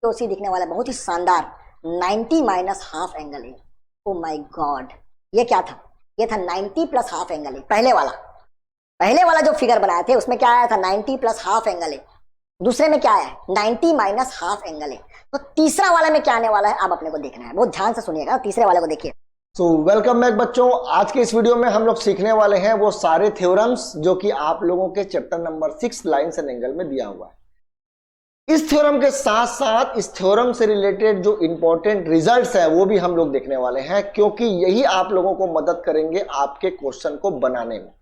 तो सी दिखने वाला है बहुत ही शानदार 90 माइनस हाफ एंगल है। ओ माय गॉड, ये क्या था? ये था 90 प्लस हाफ एंगल है। पहले वाला जो फिगर बनाए थे उसमें क्या आया था? 90 प्लस हाफ एंगल है। दूसरे में क्या है? 90 माइनस हाफ एंगल है। तो तीसरा वाला में क्या आने वाला है अब अपने को देखना है। बहुत ध्यान से सुनिएगा, तीसरे वाले को देखिए। वेलकम बैक बच्चों। आज के इस वीडियो में हम लोग सीखने वाले हैं वो सारे थ्योरम्स जो कि आप लोगों के chapter number 6 lines and angle में दिया हुआ है। इस थ्योरम के साथ साथ इस थ्योरम से रिलेटेड जो इंपॉर्टेंट रिजल्ट्स हैं वो भी हम लोग देखने वाले हैं, क्योंकि यही आप लोगों को मदद करेंगे आपके क्वेश्चन को बनाने में।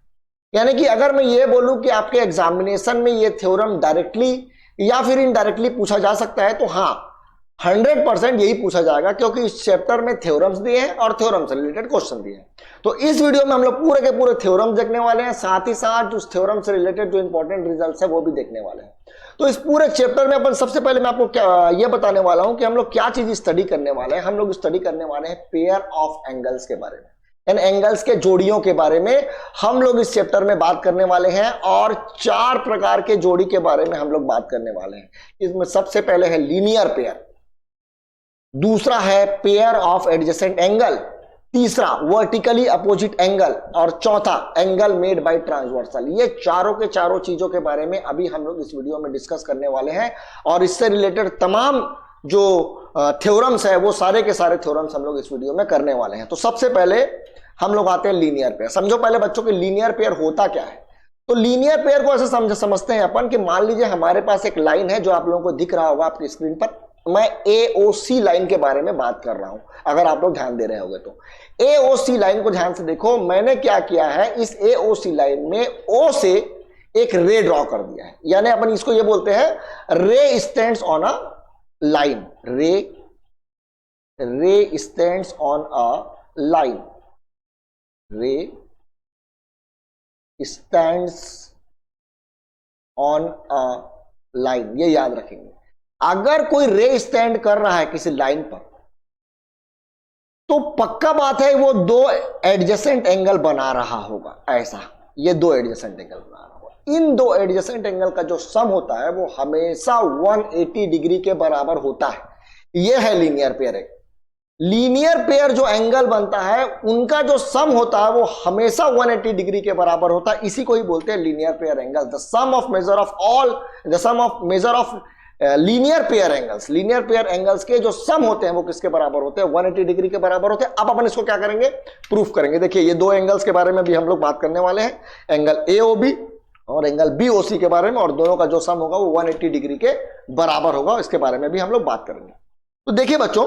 यानी कि अगर मैं ये बोलूं कि आपके एग्जामिनेशन में ये थ्योरम डायरेक्टली या फिर इनडायरेक्टली पूछा जा सकता है, तो हाँ 100% यही पूछा जाएगा, क्योंकि इस चैप्टर में थ्योरम्स दिए हैं और थ्योरम से रिलेटेड क्वेश्चन दिए हैं। तो इस वीडियो में हम लोग पूरे के पूरे थ्योरम्स देखने वाले हैं, साथ ही साथ उस थ्योरम से रिलेटेड जो इंपॉर्टेंट रिजल्ट्स है वो भी देखने वाले हैं। तो इस पूरे चैप्टर में अपन सबसे पहले मैं आपको क्या ये बताने वाला हूं कि हम लोग क्या चीज स्टडी करने वाले हैं। हम लोग स्टडी करने वाले हैं पेयर ऑफ एंगल्स के बारे में, इन एंगल्स के जोड़ियों के बारे में हम लोग इस चैप्टर में बात करने वाले हैं। और 4 प्रकार के जोड़ी के बारे में हम लोग बात करने वाले हैं। इसमें सबसे पहले है लीनियर पेयर, दूसरा है पेयर ऑफ एडजेसेंट एंगल, तीसरा वर्टिकली अपोजिट एंगल, और चौथा एंगल मेड बाय ट्रांसवर्सल। ये चारों के चारों चीजों के बारे में अभी हम लोग इस वीडियो में डिस्कस करने वाले हैं। और इससे रिलेटेड तमाम जो थ्योरम्स है वो सारे के सारे थ्योरम्स हम लोग इस वीडियो में करने वाले हैं। तो सबसे पहले हम लोग आते हैं लीनियर पेयर। समझो पहले बच्चों के लीनियर पेयर होता क्या है। तो लीनियर पेयर को ऐसे समझते हैं अपन कि मान लीजिए हमारे पास एक लाइन है जो आप लोगों को दिख रहा होगा आपकी स्क्रीन पर। मैं AOC लाइन के बारे में बात कर रहा हूं, अगर आप लोग ध्यान दे रहे होंगे तो। AOC लाइन को ध्यान से देखो, मैंने क्या किया है, इस AOC लाइन में O से एक रे ड्रॉ कर दिया है। यानी अपन इसको ये बोलते हैं रे स्टैंड्स ऑन अ लाइन। रे स्टैंड्स ऑन अ लाइन। रे स्टैंड्स ऑन अ लाइन, ये याद रखेंगे। अगर कोई रे स्टैंड कर रहा है किसी लाइन पर, तो पक्का बात है वो 2 एडजेसेंट एंगल बना रहा होगा। ऐसा ये 2 एडजेसेंट एंगल बना रहा होगा। इन 2 एडजेसेंट एंगल का जो सम होता है वो हमेशा 180 डिग्री के बराबर होता है। ये है लीनियर पेयर। लीनियर पेयर जो एंगल बनता है उनका जो सम होता है वो हमेशा 180 डिग्री के बराबर होता है। इसी को ही बोलते हैं linear pair angle. The sum of measure of linear pair angles. Linear pair angles के जो सम होते हैं वो किसके बराबर होते हैं? 180 डिग्री के बराबर होते हैं। अब अपन इसको क्या करेंगे? प्रूफ करेंगे। देखिए ये 2 एंगल्स के बारे में भी हम लोग बात करने वाले हैं, एंगल AOB और एंगल BOC के बारे में, और दोनों का जो सम होगा वो 180 डिग्री के बराबर होगा। इसके बारे में भी हम लोग बात करेंगे। तो देखिए बच्चों,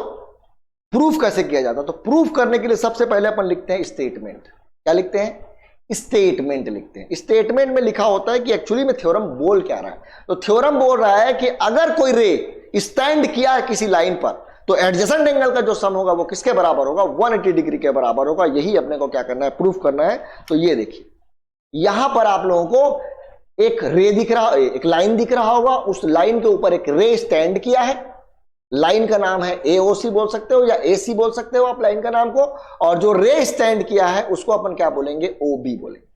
प्रूफ कैसे किया जाता है। तो प्रूफ करने के लिए सबसे पहले अपन लिखते हैं स्टेटमेंट। क्या लिखते हैं? स्टेटमेंट लिखते हैं। स्टेटमेंट में लिखा होता है कि एक्चुअली में थ्योरम बोल क्या रहा है। तो थ्योरम बोल रहा है कि अगर कोई रे स्टैंड किया है किसी लाइन पर, तो एडजेसेंट एंगल का जो सम होगा वो किसके बराबर होगा? 180 डिग्री के बराबर होगा। यही अपने को क्या करना है? प्रूफ करना है। तो ये देखिए, यहां पर आप लोगों को एक रे दिख रहा, एक लाइन दिख रहा होगा। उस लाइन के ऊपर एक रे स्टैंड किया है। लाइन का नाम है AOC बोल सकते हो या AC बोल सकते हो आप लाइन का नाम को। और जो रे स्टैंड किया है उसको अपन क्या बोलेंगे? OB बोलेंगे।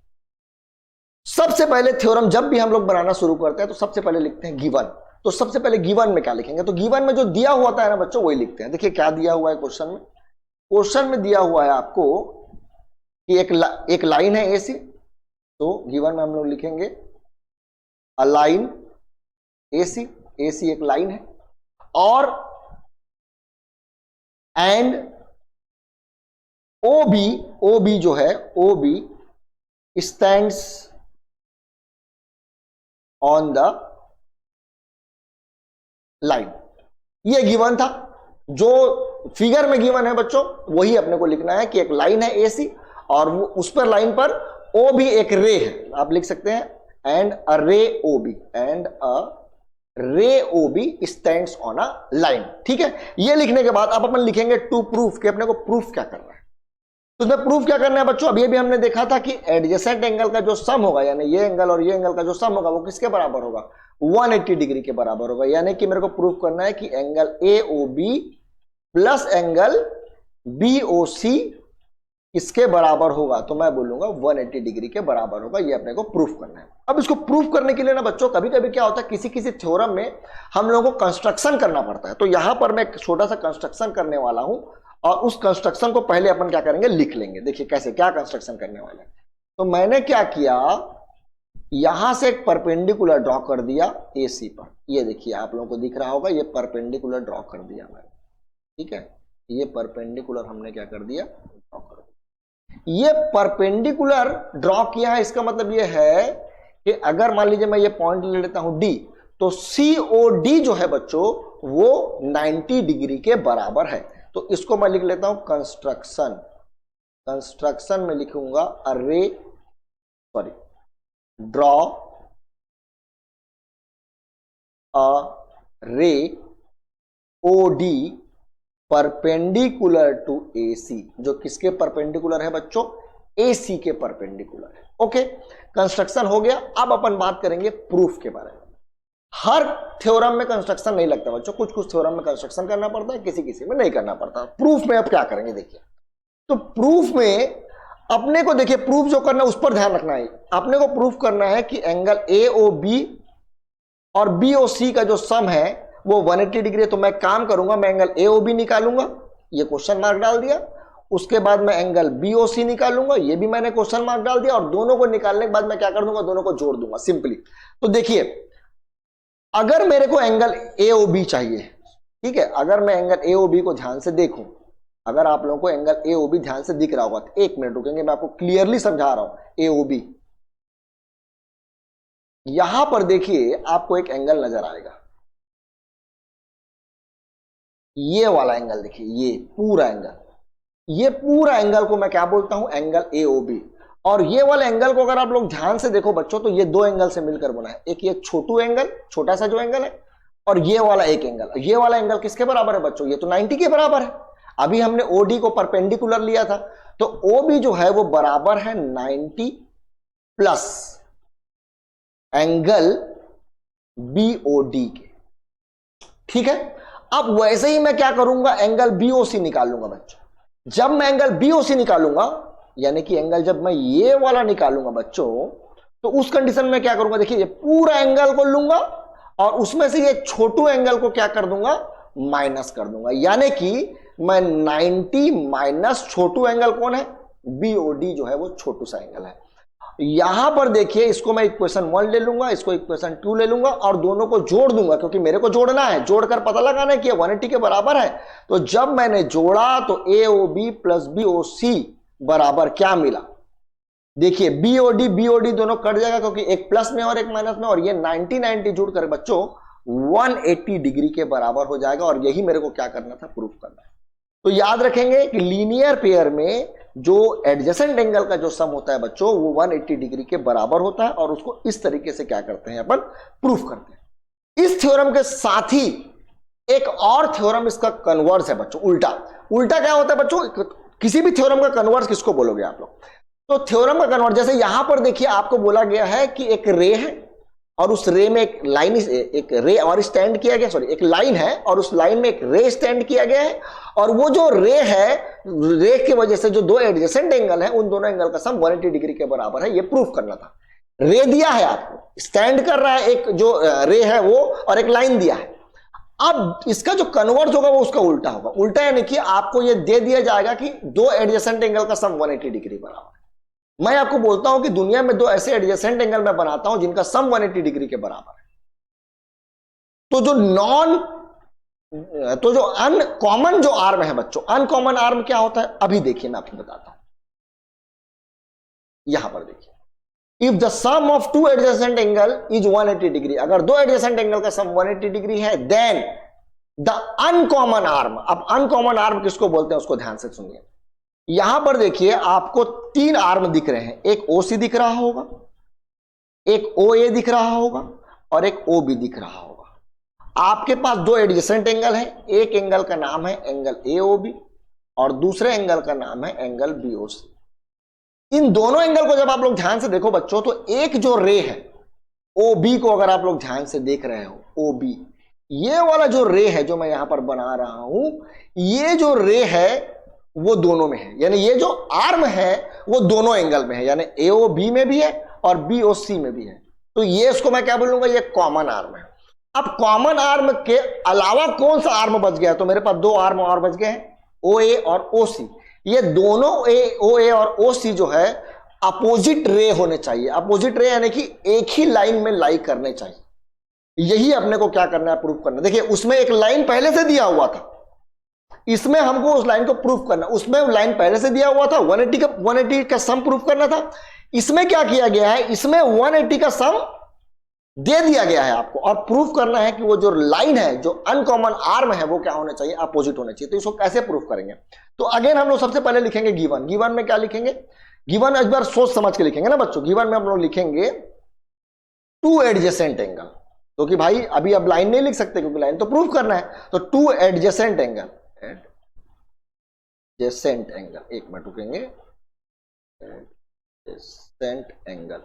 सबसे पहले थ्योरम जब भी हम लोग बनाना शुरू करते हैं तो सबसे पहले लिखते हैं गिवन। तो सबसे पहले गिवन में क्या लिखेंगे? तो गिवन में जो दिया हुआ था ना बच्चों, वही लिखते हैं। देखिए क्या दिया हुआ है क्वेश्चन में। क्वेश्चन में दिया हुआ है आपको कि एक लाइन है AC। तो गिवन में हम लोग लिखेंगे अ लाइन AC। AC एक लाइन है, और एंड OB जो है OB stands on the line. ये गिवन था। जो फिगर में गिवन है बच्चों वही अपने को लिखना है कि एक लाइन है AC और वो उस पर लाइन पर OB एक रे है। आप लिख सकते हैं एंड अ रे OB, एंड अ रे OB stands on a line. ठीक है, ये लिखने के बाद अब अपन लिखेंगे टू प्रूफ कि अपने को प्रूफ क्या करना है। तो इसमें प्रूफ क्या करना है बच्चों? अभी भी हमने देखा था कि एडजेसेंट एंगल का जो सम होगा, यानी ये एंगल और ये एंगल का जो सम होगा वो किसके बराबर होगा? 180 डिग्री के बराबर होगा। यानी कि मेरे को प्रूफ करना है कि angle AOB plus angle BOC इसके बराबर होगा तो मैं बोलूंगा 180 डिग्री के बराबर होगा। ये अपने को प्रूफ करना है। अब इसको प्रूफ करने के लिए ना बच्चों, कभी कभी क्या होता है, किसी किसी थ्योरम में हम लोगों को कंस्ट्रक्शन करना पड़ता है। तो यहां पर मैं एक छोटा सा कंस्ट्रक्शन करने वाला हूं और उस कंस्ट्रक्शन को पहले अपन क्या करेंगे, लिख लेंगे। देखिए कैसे, क्या कंस्ट्रक्शन करने वाले हैं। तो मैंने क्या किया, यहां से एक परपेंडिकुलर ड्रॉ कर दिया AC पर। ये देखिए आप लोगों को दिख रहा होगा, ये परपेंडिकुलर ड्रॉ कर दिया मैंने, ठीक है। ये परपेंडिकुलर हमने क्या कर दिया, ड्रॉ कर दिया। ये परपेंडिकुलर ड्रॉ किया है, इसका मतलब ये है कि अगर मान लीजिए मैं ये पॉइंट ले लेता हूं D, तो COD जो है बच्चों वो 90 डिग्री के बराबर है। तो इसको मैं लिख लेता हूं कंस्ट्रक्शन। कंस्ट्रक्शन में लिखूंगा ड्रॉ अ रे OD परपेंडिकुलर टू AC, जो किसके परपेंडिकुलर है बच्चों, AC के परपेंडिकुलर है। ओके, कंस्ट्रक्शन हो गया। अब अपन बात करेंगे प्रूफ के बारे में। हर थ्योरम में कंस्ट्रक्शन नहीं लगता बच्चों, कुछ कुछ थ्योरम में कंस्ट्रक्शन करना पड़ता है, किसी किसी में नहीं करना पड़ता। प्रूफ में अब क्या करेंगे देखिए, तो प्रूफ में अपने को देखिए, प्रूफ जो करना है उस पर ध्यान रखना है। अपने को प्रूफ करना है कि एंगल AOB और BOC का जो सम है वो 180 डिग्री है। तो मैं काम करूंगा, मैं एंगल AOB निकालूंगा, ये क्वेश्चन मार्क डाल दिया। उसके बाद मैं एंगल BOC निकालूंगा, ये भी मैंने क्वेश्चन मार्क डाल दिया। और दोनों को निकालने के बाद मैं क्या कर दूंगा, दोनों को जोड़ दूंगा सिंपली। तो देखिए, अगर मेरे को एंगल AOB चाहिए, ठीक है, अगर मैं एंगल AOB को ध्यान से देखूं, अगर आप लोगों को एंगल AOB ध्यान से दिख रहा होगा तो एक मिनट रुकेंगे, मैं आपको क्लियरली समझा रहा हूं। AOB, यहां पर देखिए आपको एक एंगल नजर आएगा, ये वाला एंगल देखिए, ये पूरा एंगल, ये पूरा एंगल को मैं क्या बोलता हूं, एंगल AOB। और ये वाले एंगल को अगर आप लोग ध्यान से देखो बच्चों, तो ये दो एंगल से मिलकर बना है। एक ये छोटू एंगल, छोटा सा जो एंगल है, और ये वाला एक एंगल। ये वाला एंगल किसके बराबर है बच्चों, ये तो 90 के बराबर है। अभी हमने OD को परपेंडिकुलर लिया था, तो OB जो है वो बराबर है 90 प्लस एंगल BOD के, ठीक है। अब वैसे ही मैं क्या करूंगा, एंगल BOC निकालूंगा बच्चों। जब मैं एंगल BOC निकालूंगा, यानी कि एंगल जब मैं ये वाला निकालूंगा बच्चों, तो उस कंडीशन में क्या करूंगा, देखिए ये पूरा एंगल को लूंगा और उसमें से ये छोटू एंगल को क्या कर दूंगा, माइनस कर दूंगा। यानी कि मैं 90 माइनस छोटू एंगल कौन है, BOD जो है वो छोटू सा एंगल है। यहां पर देखिए, इसको मैं इक्वेशन 1 ले लूंगा, इसको इक्वेशन 2 ले लूंगा और दोनों को जोड़ दूंगा, क्योंकि मेरे को जोड़ना है, जोड़कर पता लगाना है कि 180 के बराबर है। तो जब मैंने जोड़ा तो AOB प्लस BOC बराबर क्या मिला, देखिए BOD दोनों कट जाएगा, क्योंकि एक प्लस में और एक माइनस में, और ये 90 जुड़कर बच्चों 180 डिग्री के बराबर हो जाएगा। और यही मेरे को क्या करना था, प्रूफ करना है। तो याद रखेंगे कि लीनियर पेयर में जो एडजेसेंट एंगल का जो सम होता है बच्चों, वो 180 डिग्री के बराबर होता है। और उसको इस तरीके से क्या करते हैं, अपन प्रूफ करते हैं। इस थ्योरम के साथ ही एक और थ्योरम इसका कन्वर्स है बच्चों, उल्टा। उल्टा क्या होता है बच्चों, किसी भी थ्योरम का कन्वर्स किसको बोलोगे आप लोग, तो थ्योरम का कन्वर्स, जैसे यहां पर देखिए आपको बोला गया है कि एक रे है और उस रे में एक लाइन, एक रे और स्टैंड किया गया, सॉरी एक लाइन है और उस लाइन में एक रे स्टैंड किया गया है। और वो जो रे है, रे की वजह से जो दो एडजेसेंट एंगल है, उन दोनों एंगल का सम 180 डिग्री के बराबर है। ये प्रूफ करना था। रे दिया है आपको, स्टैंड कर रहा है एक जो रे है वो, और एक लाइन दिया है। अब इसका जो कन्वर्स होगा वो उसका उल्टा होगा। उल्टा यानी कि आपको ये दे दिया जाएगा कि दो एडजेसेंट एंगल का सम 180 डिग्री बराबर है। मैं आपको बोलता हूं कि दुनिया में दो ऐसे एडजेसेंट एंगल मैं बनाता हूं जिनका सम 180 डिग्री के बराबर है। तो जो अनकॉमन जो आर्म है बच्चों, अनकॉमन आर्म क्या होता है, अभी देखिए मैं आपको बताता हूं। यहां पर देखिए, if the sum of two adjacent angle is 180 degree, अगर दो एडजेसेंट एंगल का सम 180 डिग्री है, देन द अनकॉमन आर्म। अब अनकॉमन आर्म किसको बोलते हैं उसको ध्यान से सुनिए। यहां पर देखिए आपको तीन आर्म दिख रहे हैं, एक OC दिख रहा होगा, एक OA दिख रहा होगा और एक OB दिख रहा होगा। आपके पास दो एडजेसेंट एंगल हैं, एक एंगल का नाम है एंगल AOB और दूसरे एंगल का नाम है एंगल BOC। इन दोनों एंगल को जब आप लोग ध्यान से देखो बच्चों, तो एक जो रे है OB को अगर आप लोग ध्यान से देख रहे हो, OB, ये वाला जो रे है जो मैं यहां पर बना रहा हूं, ये जो रे है वो दोनों में है, यानी ये जो आर्म है वो दोनों एंगल में है, यानी AOB में भी है और BOC में भी है। तो ये इसको मैं क्या बोलूंगा, ये कॉमन आर्म है। अब कॉमन आर्म के अलावा कौन सा आर्म बच गया, तो मेरे पास दो आर्म और बच गए हैं, OA और OC। ये दोनों OA और OC जो है अपोजिट रे होने चाहिए। अपोजिट रे यानी कि एक ही लाइन में लाई करने चाहिए। यही अपने को क्या करना है, प्रूफ करना। देखिए उसमें एक लाइन पहले से दिया हुआ था, इसमें हमको उस लाइन को प्रूफ करना। उसमें लाइन पहले से दिया हुआ था, 180 का सम प्रूफ करना था। इसमें क्या किया गया है, इसमें 180 का सम दे दिया गया है आपको, और प्रूफ करना है कि वो जो लाइन है, जो अनकॉमन आर्म है, वो क्या होना चाहिए, अपोजिट होना चाहिए। तो इसको कैसे प्रूफ करेंगे, तो अगेन हम लोग सबसे पहले लिखेंगे गिवन। गिवन में क्या लिखेंगे, गिवन एक बार सोच समझ के लिखेंगे ना बच्चों। गिवन में हम लोग लिखेंगे टू एडजेसेंट एंगल, तो कि भाई अभी अब लाइन नहीं लिख सकते क्योंकि लाइन तो प्रूफ करना है। तो to adjacent angle, adjacent angle, एक मिनट रुकेंगे, adjacent angle,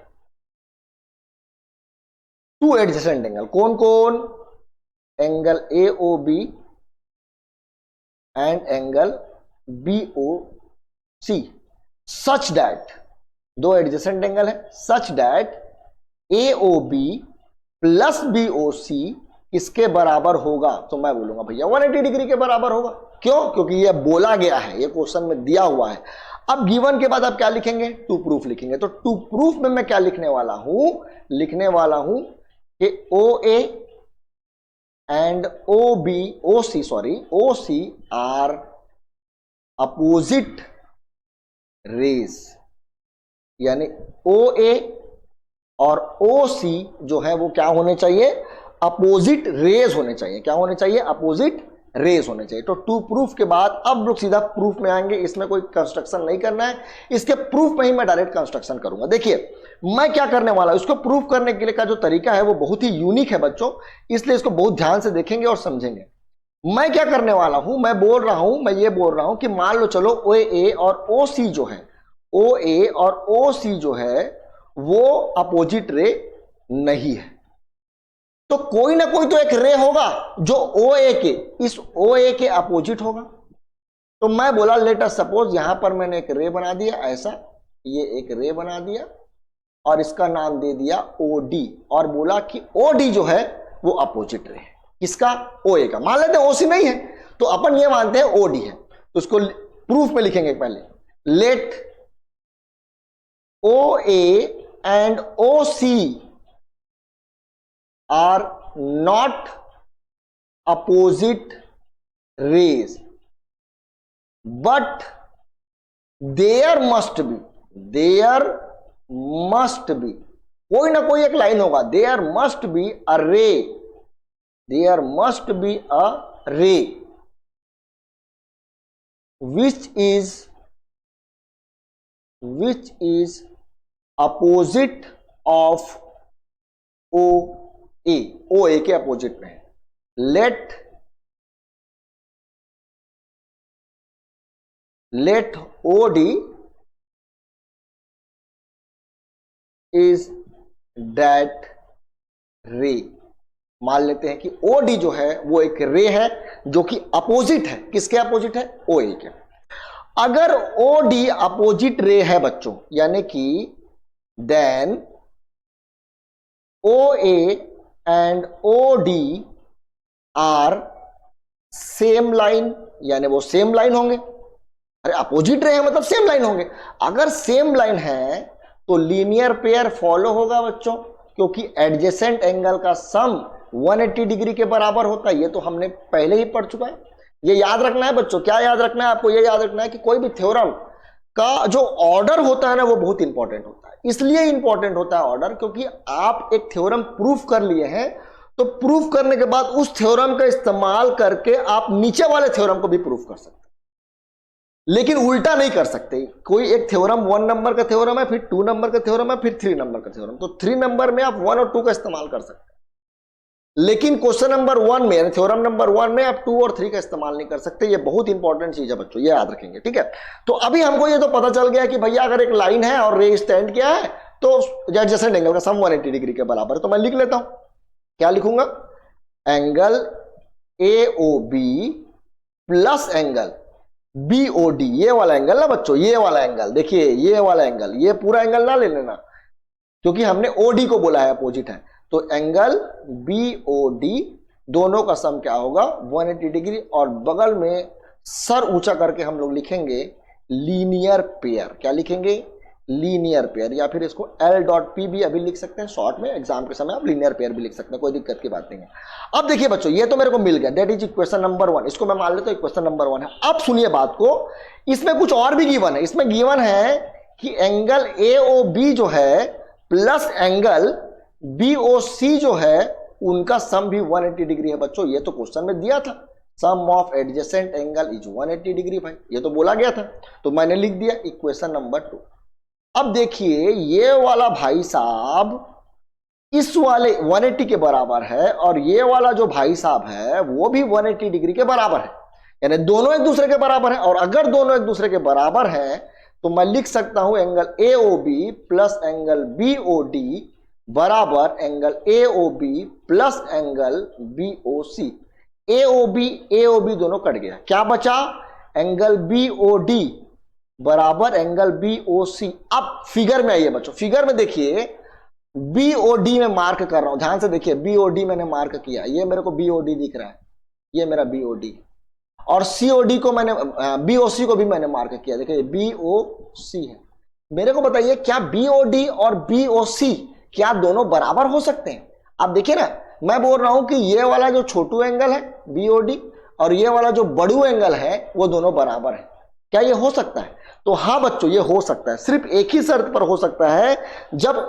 to adjacent angle कौन कौन, angle AOB and angle BOC, such that, दो एडजेसेंट एंगल है, such that AOB plus BOC किसके बराबर होगा, तो मैं बोलूंगा भैया 180 डिग्री के बराबर होगा। क्यों, क्योंकि यह बोला गया है, यह क्वेश्चन में दिया हुआ है। अब गिवन के बाद आप क्या लिखेंगे, टू प्रूफ लिखेंगे। तो टू प्रूफ में मैं क्या लिखने वाला हूं, लिखने वाला हूं कि OA and OC are opposite rays, यानी OA और OC जो है वो क्या होने चाहिए, अपोजिट रेज होने चाहिए। क्या होने चाहिए, अपोजिट रेज होने चाहिए। तो टू प्रूफ के बाद अब लोग सीधा प्रूफ में आएंगे, इसमें कोई कंस्ट्रक्शन नहीं करना है, इसके प्रूफ में ही मैं डायरेक्ट कंस्ट्रक्शन करूंगा। देखिए मैं क्या करने वाला हूं, इसको प्रूफ करने के लिए का जो तरीका है वो बहुत ही यूनिक है बच्चों, इसलिए इसको बहुत ध्यान से देखेंगे और समझेंगे। मैं क्या करने वाला हूं, मैं ये बोल रहा हूं कि मान लो चलो OA और OC जो है, OA और OC जो है वो अपोजिट रे नहीं है, तो कोई ना कोई तो एक रे होगा जो OA के, इस OA के अपोजिट होगा। तो मैं बोला लेट अस सपोज, यहां पर मैंने एक रे बना दिया ऐसा, ये एक रे बना दिया और इसका नाम दे दिया OD, और बोला कि OD जो है वो अपोजिट रे है, किसका, OA का। मान लेते हैं OC नहीं है, तो अपन ये मानते हैं OD है। तो इसको प्रूफ में लिखेंगे पहले, late OA and OC are not opposite rays, but there must be, कोई ना कोई एक लाइन होगा, there must be a ray which is opposite of OA के अपोजिट में है। लेट OD इज दैट रे। मान लेते हैं कि OD जो है वो एक रे है जो कि अपोजिट है, किसके अपोजिट है, OA के। अगर OD अपोजिट रे है बच्चों, यानी कि then OA and OD are same line, यानी वो सेम लाइन होंगे। अरे अपोजिट रे है मतलब सेम लाइन होंगे। अगर सेम लाइन है तो लीनियर पेयर फॉलो होगा बच्चों, क्योंकि एडजेसेंट एंगल का सम 180 डिग्री के बराबर होता है। ये तो हमने पहले ही पढ़ चुका है, ये याद रखना है बच्चों। क्या याद रखना है आपको, ये याद रखना है कि कोई भी थ्योरम का जो ऑर्डर होता है ना वो बहुत इंपॉर्टेंट होता है। इसलिए इंपॉर्टेंट होता है ऑर्डर, क्योंकि आप एक थ्योरम प्रूफ कर लिए हैं, तो प्रूफ करने के बाद उस थ्योरम का इस्तेमाल करके आप नीचे वाले थ्योरम को भी प्रूफ कर सकते हैं, लेकिन उल्टा नहीं कर सकते। कोई एक थ्योरम 1 नंबर का थ्योरम है, फिर 2 नंबर का थ्योरम है, फिर 3 नंबर का थ्योरम, तो 3 नंबर में आप 1 और 2 का इस्तेमाल कर सकते हैं, लेकिन क्वेश्चन नंबर 1 में यानी थ्योरम नंबर 1 में आप 2 और 3 का इस्तेमाल नहीं कर सकते। ये बहुत इंपॉर्टेंट चीज है बच्चों, ये याद रखेंगे, ठीक है। तो अभी हमको ये तो पता चल गया कि भैया अगर एक लाइन है और रे स्टैंड क्या है, तो एडजेसेंट एंगल का सम 180 डिग्री के बराबर है। तो मैं लिख लेता हूं, क्या लिखूंगा, angle AOB plus angle BOD, ये वाला एंगल ना बच्चों, ये वाला एंगल देखिए, ये वाला एंगल, ये पूरा एंगल ना ले लेना क्योंकि हमने OD को बोला है, अपोजिट है। तो एंगल BOD दोनों का सम क्या होगा 180 डिग्री, और बगल में सर ऊंचा करके हम लोग लिखेंगे लीनियर पेयर। क्या लिखेंगे? लीनियर पेयर, या फिर इसको L.P भी अभी लिख सकते हैं शॉर्ट में, एग्जाम के समय आप लीनियर पेयर भी लिख सकते हैं, कोई दिक्कत की बात नहीं है। अब देखिए बच्चों, ये तो मेरे को मिल गया, दैट इज इक्वेशन नंबर 1, इसको मैं मान लेता हूं इक्वेशन नंबर 1 है। अब सुनिए बात को, इसमें कुछ और भी गिवन है। इसमें गिवन है कि एंगल AOB जो है प्लस एंगल BOC जो है उनका सम भी 180 डिग्री है। बच्चों ये तो क्वेश्चन में दिया था, sum of adjacent angle is 180 degree भाई, ये तो बोला गया था, तो मैंने लिख दिया इक्वेशन नंबर 2। अब देखिए ये वाला भाई साहब इस वाले 180 के बराबर है, और ये वाला जो भाई साहब है वो भी 180 डिग्री के बराबर है, यानी दोनों एक दूसरे के बराबर है। और अगर दोनों एक दूसरे के बराबर हैं तो मैं लिख सकता हूं angle AOB plus angle BOD बराबर angle AOB plus angle BOC। AOB दोनों कट गया, क्या बचा? एंगल BOD बराबर एंगल BOC। अब फिगर में आइए बच्चों, फिगर में देखिए BOD में मार्क कर रहा हूं, ध्यान से देखिए, BOD मैंने मार्क किया, ये मेरे को BOD दिख रहा है, ये मेरा BOD, और COD को मैंने BOC को भी मैंने मार्क किया, देखिए BOC है। मेरे को बताइए क्या BOD और BOC क्या दोनों बराबर हो सकते हैं? आप देखिए ना, मैं बोल रहा हूं कि ये वाला जो छोटू एंगल है BOD और ये वाला जो बड़ू एंगल है वो दोनों बराबर है। क्या ये हो सकता है? तो हाँ बच्चों ये हो सकता है, सिर्फ एक ही शर्त पर हो सकता है, जब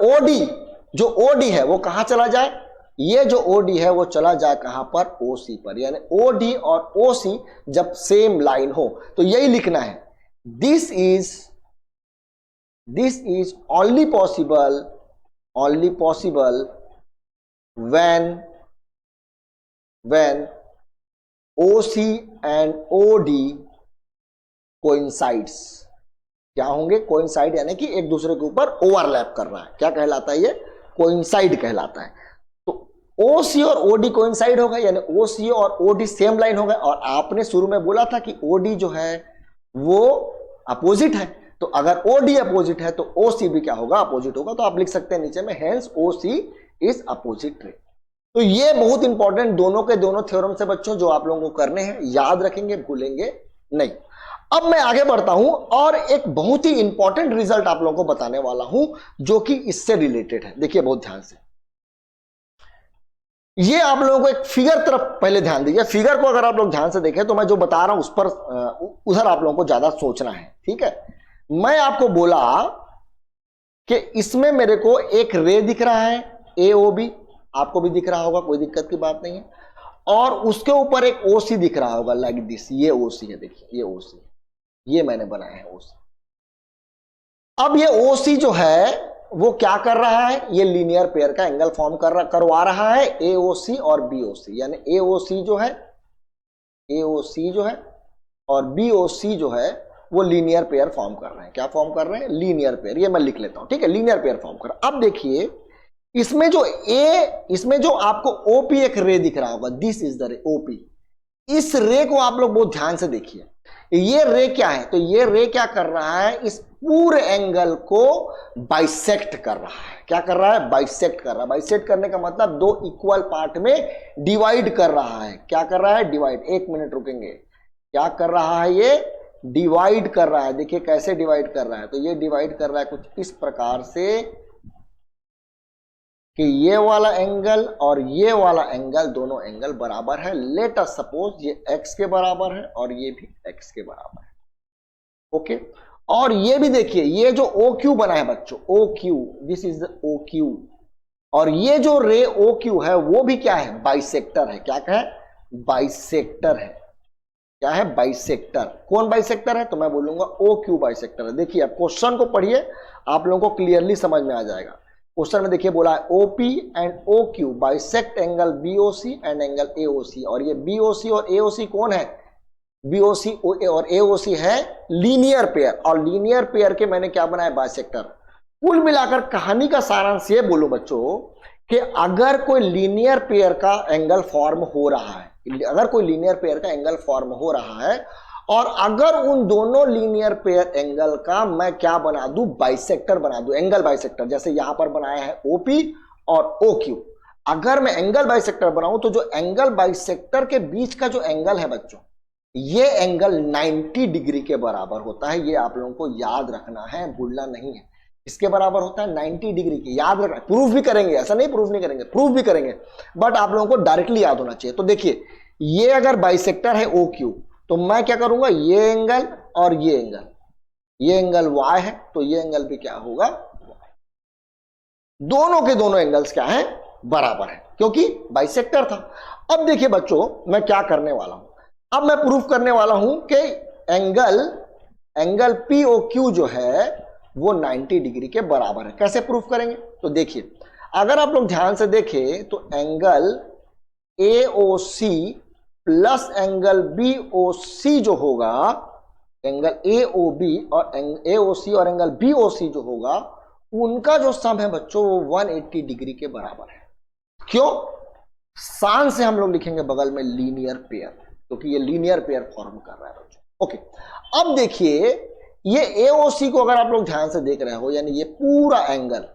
जो OD है वो कहां चला जाए, ये जो OD है वो चला जाए कहां पर? OC पर, यानी OD और OC जब सेम लाइन हो। तो यही लिखना है, this is only possible when OC and OD coincides. क्या होंगे? कोइंसाइड, यानी कि एक दूसरे के ऊपर ओवरलैप कर रहा है। क्या कहलाता है ये? कोइंसाइड कहलाता है। तो OC और OD कोइंसाइड हो गए, यानी OC और OD सेम लाइन हो गए। और आपने शुरू में बोला था कि OD जो है वो अपोजिट है, तो अगर OD अपोजिट है तो OC भी क्या होगा? अपोजिट होगा। तो आप लिख सकते हैं नीचे में, hence OC is opposite ray. तो ये बहुत इंपॉर्टेंट दोनों के दोनों थ्योरम से बच्चों, जो आप लोगों को करने हैं, याद रखेंगे, भूलेंगे नहीं। अब मैं आगे बढ़ता हूं और एक बहुत ही इंपॉर्टेंट रिजल्ट आप लोगों को बताने वाला हूं जो कि इससे रिलेटेड है। देखिए बहुत ध्यान से, ये आप लोगों को एक फिगर तरफ पहले ध्यान दीजिए। फिगर को अगर आप लोग ध्यान से देखें तो मैं जो बता रहा हूं उस पर उधर आप लोगों को ज्यादा सोचना है, ठीक है। मैं आपको बोला कि इसमें मेरे को एक रे दिख रहा है AOB, आपको भी दिख रहा होगा, कोई दिक्कत की बात नहीं है, और उसके ऊपर एक OC दिख रहा होगा, लाइक दिस, ये OC है, देखिए ये OC, ये मैंने बनाया है OC। अब ये OC जो है वो क्या कर रहा है? ये लीनियर पेयर का एंगल फॉर्म करवा रहा है AOC और BOC, यानी AOC जो है और BOC जो है वो लीनियर पेयर फॉर्म कर रहे हैं। क्या फॉर्म कर रहे हैं? Linear pair. ये मैं लिख लेता हूं, ठीक है, लीनियर पेयर फॉर्म कर। अब देखिए इसमें जो आपको OP एक रे दिख रहा होगा, दिस इज द रे OP। इस रे को आप लोग बहुत ध्यान से देखिए, ये रे क्या है? तो ये रे क्या कर रहा है? इस पूरे एंगल को बाइसेक्ट कर रहा है। क्या कर रहा है? बाइसेक्ट कर रहा है। बाइसेक्ट करने का मतलब दो इक्वल पार्ट में डिवाइड कर रहा है। क्या कर रहा है? डिवाइड। एक मिनट रुकेंगे, क्या कर रहा है? ये डिवाइड कर रहा है। देखिए कैसे डिवाइड कर रहा है, तो ये डिवाइड कर रहा है कुछ इस प्रकार से कि ये वाला एंगल और ये वाला एंगल, दोनों एंगल बराबर है। लेट अस सपोज ये x के बराबर है और ये भी x के बराबर है, ओके। और ये भी देखिए, ये जो OQ बना है बच्चों, OQ, this is the OQ, और ये जो रे OQ है वो भी क्या है? बाइसेक्टर है। क्या है? बाइसेक्टर है। क्या है? बाइसेक्टर। कौन बाइसेक्टर है? तो मैं बोलूंगा OQ बाइसेक्टर है। देखिए आप क्वेश्चन को पढ़िए, आप लोगों को क्लियरली समझ में आ जाएगा। क्वेश्चन में देखिए बोला है OP and OQ bisect angle BOC and angle AOC, और ये BOC और AOC कौन है? BOC और AOC है लीनियर पेयर, और लीनियर पेयर के मैंने क्या बनाया? बाइसेक्टर। कुल मिलाकर कहानी का सारांश ये बोलो बच्चों कि अगर कोई लीनियर पेयर का एंगल फॉर्म हो रहा है, अगर कोई लीनियर पेयर का एंगल फॉर्म हो रहा है और अगर उन दोनों लीनियर पेयर एंगल का मैं क्या बना दूं, बाइसेक्टर बना दूं, एंगल बाइसेक्टर, जैसे यहां पर बनाया है ओपी और OQ। अगर मैं एंगल बाइसेक्टर बनाऊं तो जो एंगल बाइसेक्टर के बीच का जो एंगल है बच्चों, ये एंगल 90 डिग्री के बराबर होता है। ये आप लोगों को याद रखना है, भूलना नहीं है। इसके बराबर होता है 90 डिग्री की, याद रखना। प्रूफ भी करेंगे, ऐसा नहीं प्रूफ नहीं करेंगे, प्रूफ भी करेंगे, बट आप लोगों को डायरेक्टली याद होना चाहिए। तो देखिए, ये अगर बाइसेक्टर है OQ, तो मैं क्या करूंगा, ये एंगल और ये एंगल Y है, तो ये एंगल भी क्या होगा, दोनों के दोनों एंगल्स क्या हैं, बराबर है, क्योंकि बाइसेक्टर था। अब देखिए बच्चों, मैं क्या करने वाला हूं, अब मैं प्रूफ करने वाला हूं कि एंगल POQ जो है वो 90 डिग्री के बराबर है। कैसे प्रूफ करेंगे, तो देखिए, अगर आप लोग ध्यान से देखें तो angle AOC plus angle BOC जो होगा, एंगल AOC और एंगल BOC जो होगा, उनका जो सम है बच्चों वो 180 डिग्री के बराबर है। क्यों, सान से हम लोग लिखेंगे बगल में लीनियर पेयर, क्योंकि ये लीनियर पेयर फॉर्म कर रहा है बच्चों। ओके, अब देखिए, ये AOC को अगर आप लोग ध्यान से देख रहे हो, यानी ये पूरा एंगल,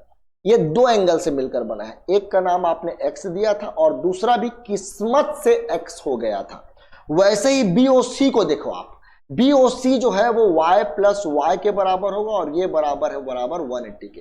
ये दो एंगल से मिलकर बना है। एक का नाम आपने X दिया था और दूसरा भी किस्मत से X हो गया था। वैसे ही BOC को देखो आप, BOC जो है वो Y प्लस Y के बराबर होगा और ये बराबर है 180 के।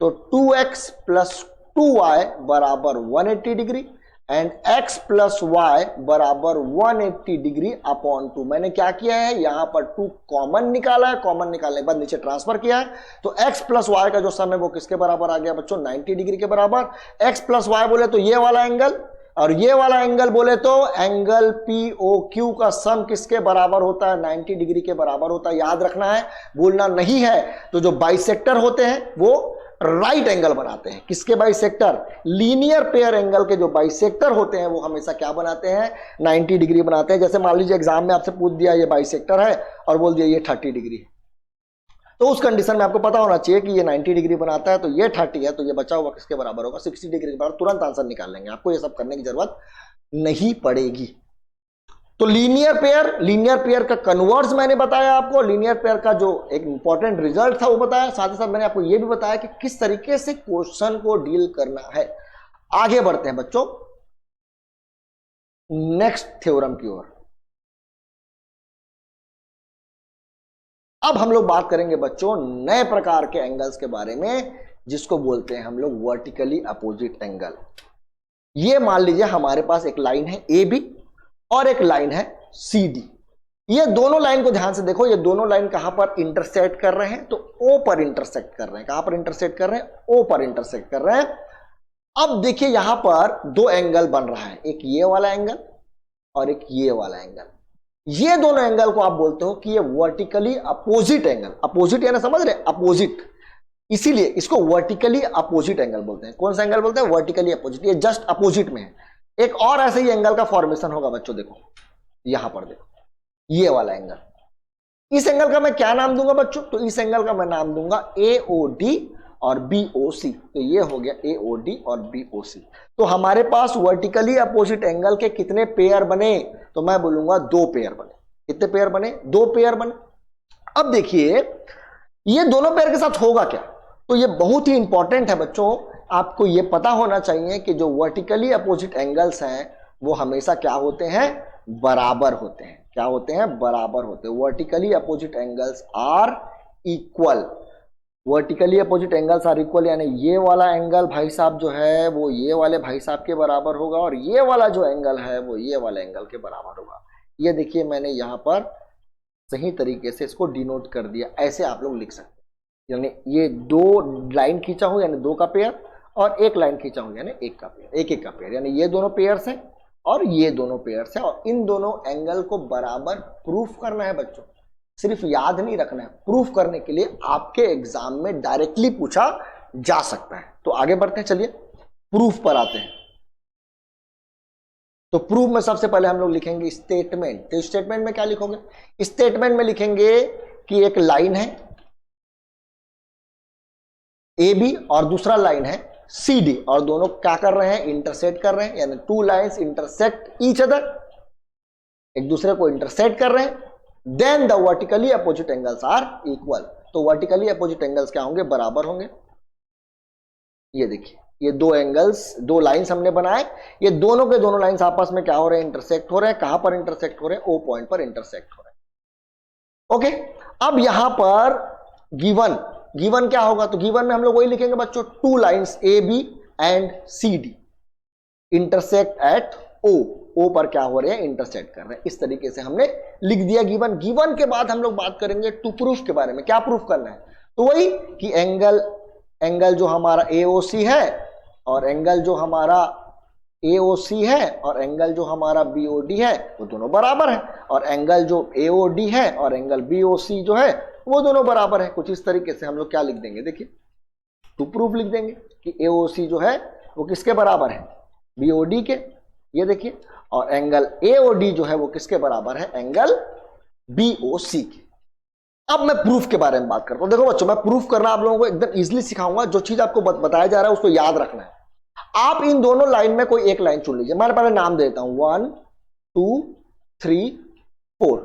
तो 2X प्लस 2Y बराबर 180 degree and X plus Y बराबर 180 डिग्री अपॉन 2। मैंने क्या किया है, यहां पर 2 कॉमन निकाला है, कॉमन निकालने के बाद नीचे ट्रांसफर किया है, तो X प्लस Y का जो सम है वो किसके बराबर आ गया बच्चों, 90 डिग्री के बराबर। X प्लस Y बोले तो ये वाला एंगल, और ये वाला एंगल बोले तो एंगल POQ का सम किसके बराबर होता है, 90 डिग्री के बराबर होता है। याद रखना है, भूलना नहीं है। तो जो बाइसेक्टर होते हैं वो राइट एंगल बनाते हैं। किसके बाइसेक्टर, लीनियर पेयर एंगल के जो बाइसेक्टर होते हैं वो हमेशा क्या बनाते हैं, 90 डिग्री बनाते हैं। जैसे मान लीजिए एग्जाम में आपसे पूछ दिया ये बाइसेक्टर है और बोल दिया ये 30 डिग्री है, तो उस कंडीशन में आपको पता होना चाहिए कि ये 90 डिग्री बनाता है, तो ये 30 है, तो ये बचा हुआ किसके बराबर होगा, 60 डिग्री के बराबर। तुरंत आंसर निकाल लेंगे, आपको ये सब करने की जरूरत नहीं पड़ेगी। तो लीनियर पेयर का कन्वर्स मैंने बताया आपको, लीनियर पेयर का जो एक इंपॉर्टेंट रिजल्ट था वो बताया, साथ ही साथ मैंने आपको ये भी बताया कि किस तरीके से क्वेश्चन को डील करना है। आगे बढ़ते हैं बच्चों नेक्स्ट थ्योरम की ओर। अब हम लोग बात करेंगे बच्चों नए प्रकार के एंगल्स के बारे में, जिसको बोलते हैं हम लोग वर्टिकली अपोजिट एंगल। ये मान लीजिए हमारे पास एक लाइन है AB और एक लाइन है CD। ये दोनों लाइन को ध्यान से देखो, ये दोनों लाइन कहां पर इंटरसेक्ट कर रहे हैं, तो O पर इंटरसेक्ट कर रहे हैं। कहां पर इंटरसेक्ट कर रहे हैं, O पर इंटरसेक्ट कर रहे हैं। अब देखिए यहां पर दो एंगल बन रहा है, एक ये वाला एंगल और एक ये वाला एंगल। ये दोनों एंगल को आप बोलते हो कि ये वर्टिकली अपोजिट एंगल। अपोजिट यानी समझ रहे, अपोजिट, इसीलिए इसको वर्टिकली अपोजिट एंगल बोलते हैं। कौन सा एंगल बोलते हैं, वर्टिकली अपोजिट। ये जस्ट अपोजिट में है। एक और ऐसे ही एंगल का फॉर्मेशन होगा बच्चों, देखो यहां पर देखो, ये वाला एंगल। इस एंगल का मैं क्या नाम दूंगा बच्चों, तो इस एंगल का मैं नाम दूंगा AOD और BOC। तो ये हो गया AOD और BOC। तो हमारे पास वर्टिकली अपोजिट एंगल के कितने पेयर बने, तो मैं बोलूंगा 2 पेयर बने। कितने पेयर बने, 2 पेयर बने। अब देखिए ये दोनों पेयर के साथ होगा क्या, तो ये बहुत ही इंपॉर्टेंट है बच्चों। आपको ये पता होना चाहिए कि जो वर्टिकली अपोजिट एंगल्स हैं वो हमेशा क्या होते हैं, बराबर होते हैं। क्या होते हैं, बराबर होते हैं। Vertically opposite angles are equal. Vertically opposite angles are equal यानी ये वाला एंगल भाई साहब जो है वो ये वाले भाई साहब के बराबर होगा और ये वाला जो एंगल है वो ये वाले एंगल के बराबर होगा। ये देखिए मैंने यहां पर सही तरीके से इसको डिनोट कर दिया। ऐसे आप लोग लिख सकते हैं, यानी ये 2 लाइन खींचा हूं यानी 2 का पेयर, और 1 लाइन खींचा हूं यानी 1 का पेयर, 1 का पेयर, यानी ये दोनों पेयर्स हैं और ये दोनों पेयर्स हैं। और इन दोनों एंगल को बराबर प्रूफ करना है बच्चों, सिर्फ याद नहीं रखना है। प्रूफ करने के लिए आपके एग्जाम में डायरेक्टली पूछा जा सकता है। तो आगे बढ़ते हैं, चलिए प्रूफ पर आते हैं। तो प्रूफ में सबसे पहले हम लोग लिखेंगे स्टेटमेंट। तो स्टेटमेंट में क्या लिखोगे, स्टेटमेंट में लिखेंगे कि एक लाइन है AB और दूसरा लाइन है CD और दोनों क्या कर रहे हैं, इंटरसेक्ट कर रहे हैं, यानी 2 लाइंस इंटरसेक्ट ईच अदर, एक दूसरे को इंटरसेक्ट कर रहे हैं। Then the vertically opposite angles are equal. तो वर्टिकली अपोजिट एंगल्स क्या होंगे? बराबर होंगे। ये देखिए, ये दो एंगल्स, दो लाइंस हमने बनाए, ये दोनों के दोनों लाइंस आपस में क्या हो रहे हैं? इंटरसेक्ट हो रहे हैं। कहां पर इंटरसेक्ट हो रहे हैं? ओ पॉइंट पर इंटरसेक्ट हो रहे हैं। ओके, अब यहां पर गिवन क्या होगा? तो गिवन में हम लोग वही लिखेंगे बच्चों, two lines A B and C D intersect at O पर क्या हो रहे हैं? इंटरसेक्ट कर रहे हैं। इस तरीके से हमने लिख दिया गिवन के बाद हम लोग बात करेंगे टू प्रूफ के बारे में। क्या प्रूफ करना है? तो वही कि एंगल जो हमारा AOC है और एंगल जो हमारा AOC है और एंगल जो हमारा BOD है वो दोनों बराबर है, और एंगल जो AOD है और एंगल BOC जो है वो दोनों बराबर है। कुछ इस तरीके से हम लोग क्या लिख देंगे? देखिए, टू प्रूफ लिख देंगे कि AOC जो है वो किसके बराबर है? BOD के। ये देखिए, और एंगल AOD जो है वो किसके बराबर है? एंगल BOC के। अब मैं प्रूफ के बारे में बात करता हूं। देखो बच्चों, मैं प्रूफ करना आप लोगों को एकदम इजीली सिखाऊंगा। जो चीज आपको बताया जा रहा है उसको याद रखना है। आप इन दोनों लाइन में कोई एक लाइन चुन लीजिए। मैं पहले नाम देता हूं, 1 2 3 4।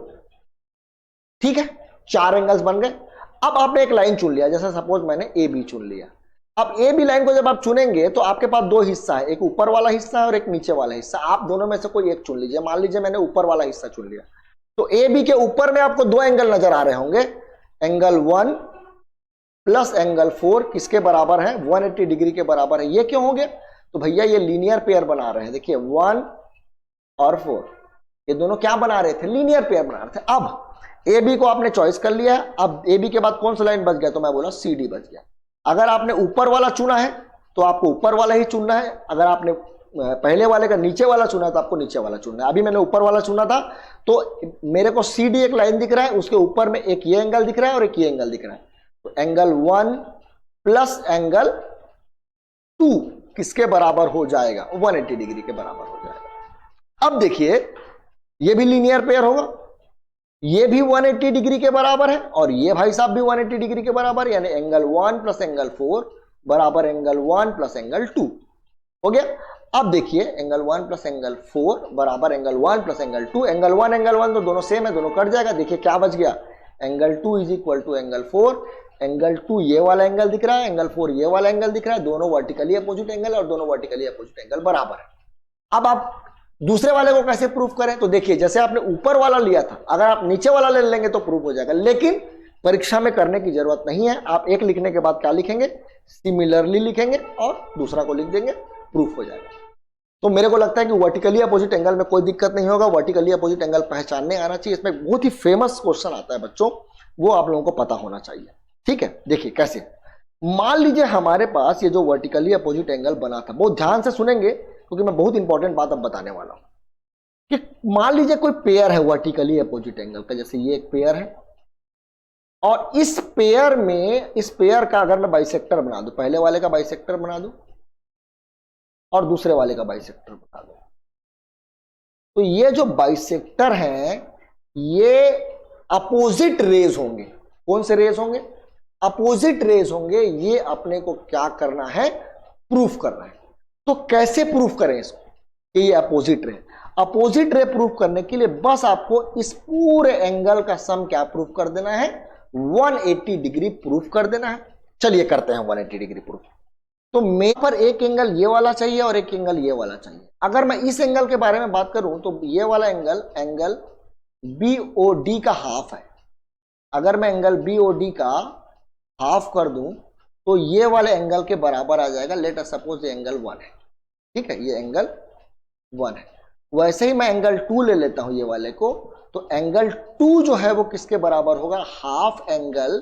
ठीक है, 4 एंगल्स बन गए। अब आपने एक लाइन चुन लिया, जैसे सपोज मैंने AB चुन लिया। अब AB लाइन को जब आप चुनेंगे तो आपके पास दो हिस्सा है, एक ऊपर वाला हिस्सा है और एक नीचे वाला हिस्सा। आप दोनों में से कोई एक चुन लीजिए। मान लीजिए मैंने ऊपर वाला हिस्सा चुन लिया, तो AB के ऊपर में आपको दो एंगल नजर आ रहे होंगे। एंगल 1 प्लस एंगल 4 किसके बराबर है? 180 डिग्री के बराबर है। ये क्यों हो गया? तो भैया ये लीनियर पेयर बना रहे हैं। देखिए 1 और 4 ये दोनों क्या बना रहे थे? लीनियर पेयर बना रहे थे। अब AB को आपने चॉइस कर लिया है। अब AB के बाद कौन सा लाइन बच गया? तो मैं बोला CD बच गया। अगर आपने ऊपर वाला चुना है तो आपको ऊपर वाला ही चुनना है। अगर आपने पहले वाले का नीचे वाला चुना है तो आपको नीचे वाला चुनना है। अभी मैंने ऊपर वाला चुना था तो मेरे को CD एक लाइन दिख रहा है, उसके ऊपर में एक ये एंगल दिख रहा है और एक ये एंगल दिख रहा है। तो एंगल 1 प्लस एंगल 2 किसके बराबर हो जाएगा? 180 डिग्री के बराबर हो जाएगा। अब देखिए, ये भी लीनियर पेयर होगा, ये भी 180 डिग्री के बराबर है और ये भाई साहब भी 180 डिग्री के बराबर, यानी एंगल 1 प्लस एंगल 4 बराबर एंगल 1 प्लस एंगल 2 हो गया। अब देखिए, एंगल 1 प्लस एंगल 4 बराबर एंगल 1 प्लस एंगल 2। एंगल 1 तो दोनों सेम है, दोनों कट जाएगा। देखिए क्या बच गया? Angle 2 is equal to angle 4। Angle 2 ये वाला एंगल दिख रहा है, एंगल 4 ये वाला एंगल दिख रहा है। दोनों वर्टिकली अपोजिट एंगल और दोनों वर्टिकली अपोजिट एंगल बराबर है। अब आप दूसरे वाले को कैसे प्रूफ करें? तो देखिए, जैसे आपने ऊपर वाला लिया था, अगर आप नीचे वाला ले लेंगे तो प्रूफ हो जाएगा, लेकिन परीक्षा में करने की जरूरत नहीं है। आप एक लिखने के बाद क्या लिखेंगे? सिमिलरली लिखेंगे और दूसरा को लिख देंगे, प्रूफ हो जाएगा। तो मेरे को लगता है कि वर्टिकली अपोजिट एंगल में कोई दिक्कत नहीं होगा। वर्टिकली अपोजिट एंगल पहचानने आना चाहिए। इसमें बहुत ही फेमस क्वेश्चन आता है बच्चों, वो आप लोगों को पता होना चाहिए। ठीक है, देखिए कैसे। मान लीजिए हमारे पास ये जो वर्टिकली अपोजिट एंगल बना था, बहुत ध्यान से सुनेंगे क्योंकि मैं बहुत इंपॉर्टेंट बात अब बताने वाला हूं कि मान लीजिए कोई पेयर है वर्टिकली अपोजिट एंगल का, जैसे ये एक पेयर है और इस पेयर का अगर मैं बाइसेक्टर बना दूं, पहले वाले का बाइसेक्टर बना दूं और दूसरे वाले का बाइसेक्टर बना दूं, तो ये जो बाइसेक्टर हैं ये अपोजिट रेज होंगे। कौन से रेज होंगे? अपोजिट रेज होंगे। ये अपने को क्या करना है? प्रूफ करना है। तो कैसे प्रूफ करें इसको कि ये opposite ray? Opposite ray proof करने के लिए बस आपको इस पूरे एंगल का सम क्या प्रूफ कर देना है? 180 डिग्री प्रूफ कर देना है। चलिए करते हैं 180 डिग्री प्रूफ। तो मेरे पर एक एंगल ये वाला चाहिए और एक एंगल ये वाला चाहिए। अगर मैं इस एंगल के बारे में बात करूं तो ये वाला एंगल BOD का हाफ है। अगर मैं एंगल BOD का हाफ कर दूं तो ये वाले एंगल के बराबर आ जाएगा। लेट अस सपोज ये एंगल 1 है। ठीक है, ये एंगल 1 है। वैसे ही मैं एंगल 2 ले लेता हूं ये वाले को, तो एंगल 2 जो है वो किसके बराबर होगा? हाफ एंगल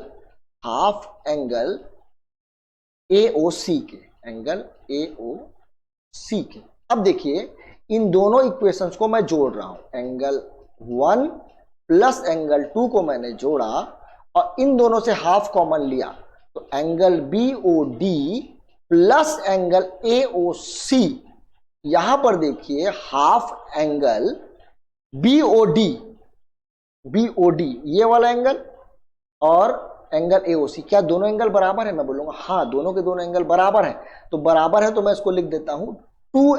AOC के, एंगल AOC के। अब देखिए, इन दोनों इक्वेशंस को मैं जोड़ रहा हूं। एंगल 1 प्लस एंगल 2 को मैंने जोड़ा और इन दोनों से हाफ कॉमन लिया, तो angle BOD plus angle AOC। यहां पर देखिए, हाफ एंगल BOD ये वाला एंगल और एंगल AOC, क्या दोनों एंगल बराबर है? मैं बोलूंगा हाँ, दोनों के दोनों एंगल बराबर है। तो बराबर है तो मैं इसको लिख देता हूं 2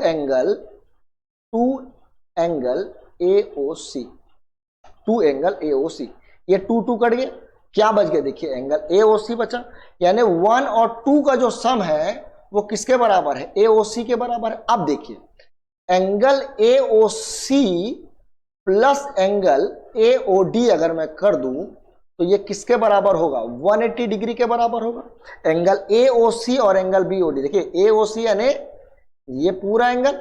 angle AOC। Two angle AOC। ये 2 कट गया, क्या बच गया देखिए एंगल AOC बचा। यानी 1 और 2 का जो सम है वो किसके बराबर है, AOC के बराबर है। अब देखिए angle AOC plus angle AOD अगर मैं कर दूं तो ये किसके बराबर होगा, 180 डिग्री के बराबर होगा। एंगल AOC और एंगल BOD, देखिए AOC यानी ये पूरा एंगल